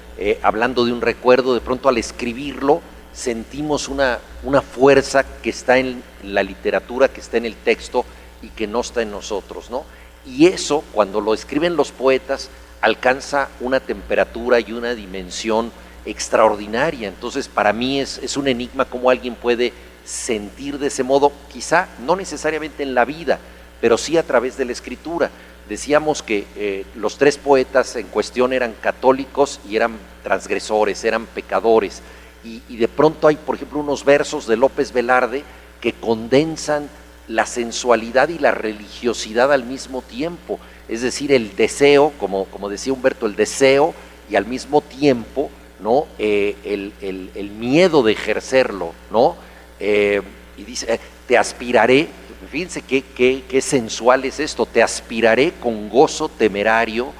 hablando de un recuerdo, de pronto al escribirlo sentimos una fuerza que está en la literatura, que está en el texto y que no está en nosotros, ¿no? Y eso, cuando lo escriben los poetas, alcanza una temperatura y una dimensión extraordinaria. Entonces, para mí es un enigma cómo alguien puede sentir de ese modo, quizá no necesariamente en la vida, pero sí a través de la escritura. Decíamos que los tres poetas en cuestión eran católicos y eran transgresores, eran pecadores, y de pronto hay, por ejemplo, unos versos de López Velarde que condensan la sensualidad y la religiosidad al mismo tiempo, es decir, el deseo, como decía Humberto, el deseo y al mismo tiempo, ¿no? El miedo de ejercerlo, ¿no? Y dice, te aspiraré, fíjense qué sensual es esto, te aspiraré con gozo temerario,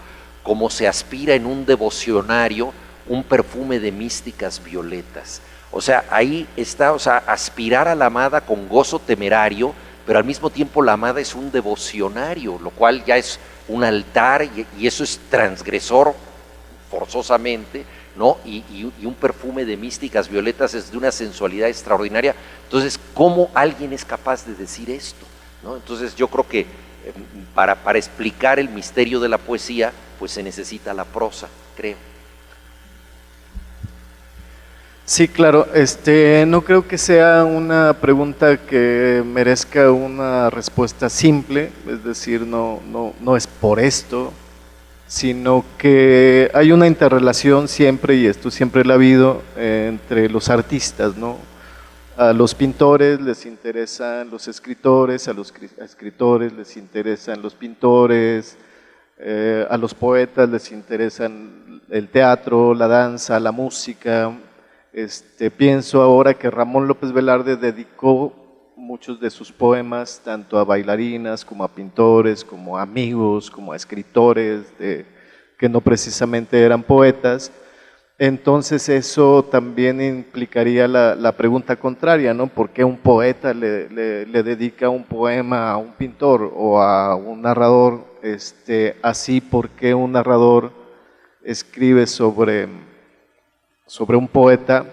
como se aspira en un devocionario un perfume de místicas violetas. O sea, ahí está, o sea, aspirar a la amada con gozo temerario, pero al mismo tiempo la amada es un devocionario, lo cual ya es un altar, y eso es transgresor forzosamente, ¿no? Y un perfume de místicas violetas es de una sensualidad extraordinaria. Entonces, ¿cómo alguien es capaz de decir esto, ¿no? Entonces, yo creo que para explicar el misterio de la poesía, pues se necesita la prosa, creo. Sí, claro. No creo que sea una pregunta que merezca una respuesta simple, es decir, no es por esto, sino que hay una interrelación siempre, y esto siempre lo ha habido, entre los artistas, ¿no? A los pintores les interesan los escritores, a los escritores les interesan los pintores, a los poetas les interesan el teatro, la danza, la música. Pienso ahora que Ramón López Velarde dedicó muchos de sus poemas tanto a bailarinas como a pintores, como a amigos, como a escritores que no precisamente eran poetas. Entonces eso también implicaría la pregunta contraria, ¿no? ¿Por qué un poeta le dedica un poema a un pintor o a un narrador? Así, ¿por qué un narrador escribe sobre un poeta,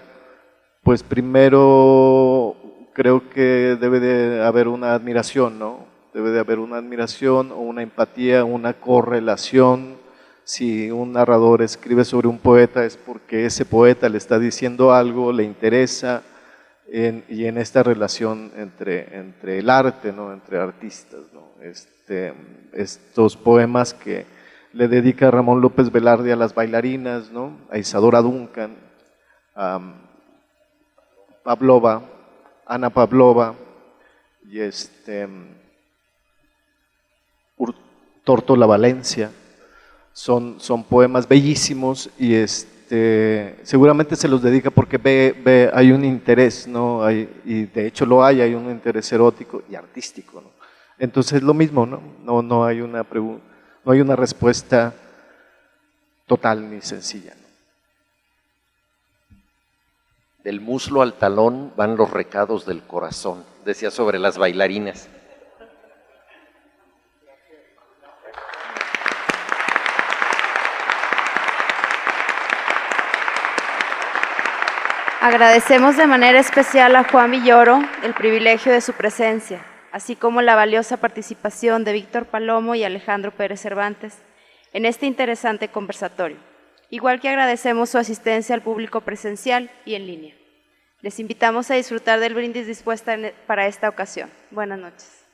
pues primero creo que debe de haber una admiración, ¿no? Debe de haber una admiración o una empatía, una correlación. Si un narrador escribe sobre un poeta es porque ese poeta le está diciendo algo, le interesa, y en esta relación entre el arte, ¿no? Entre artistas, ¿no? Estos poemas que le dedica Ramón López Velarde a las bailarinas, ¿no? A Isadora Duncan, a Pavlova, Ana Pavlova, y Tórtola Valencia, son poemas bellísimos, y seguramente se los dedica porque hay un interés, ¿no? Y de hecho hay un interés erótico y artístico, ¿no? Entonces es lo mismo, ¿no? No hay una respuesta total ni sencilla, ¿no? Del muslo al talón van los recados del corazón, decía sobre las bailarinas. Agradecemos de manera especial a Juan Villoro el privilegio de su presencia, así como la valiosa participación de Víctor Palomo y Alejandro Pérez Cervantes en este interesante conversatorio, igual que agradecemos su asistencia al público presencial y en línea. Les invitamos a disfrutar del brindis dispuesta para esta ocasión. Buenas noches.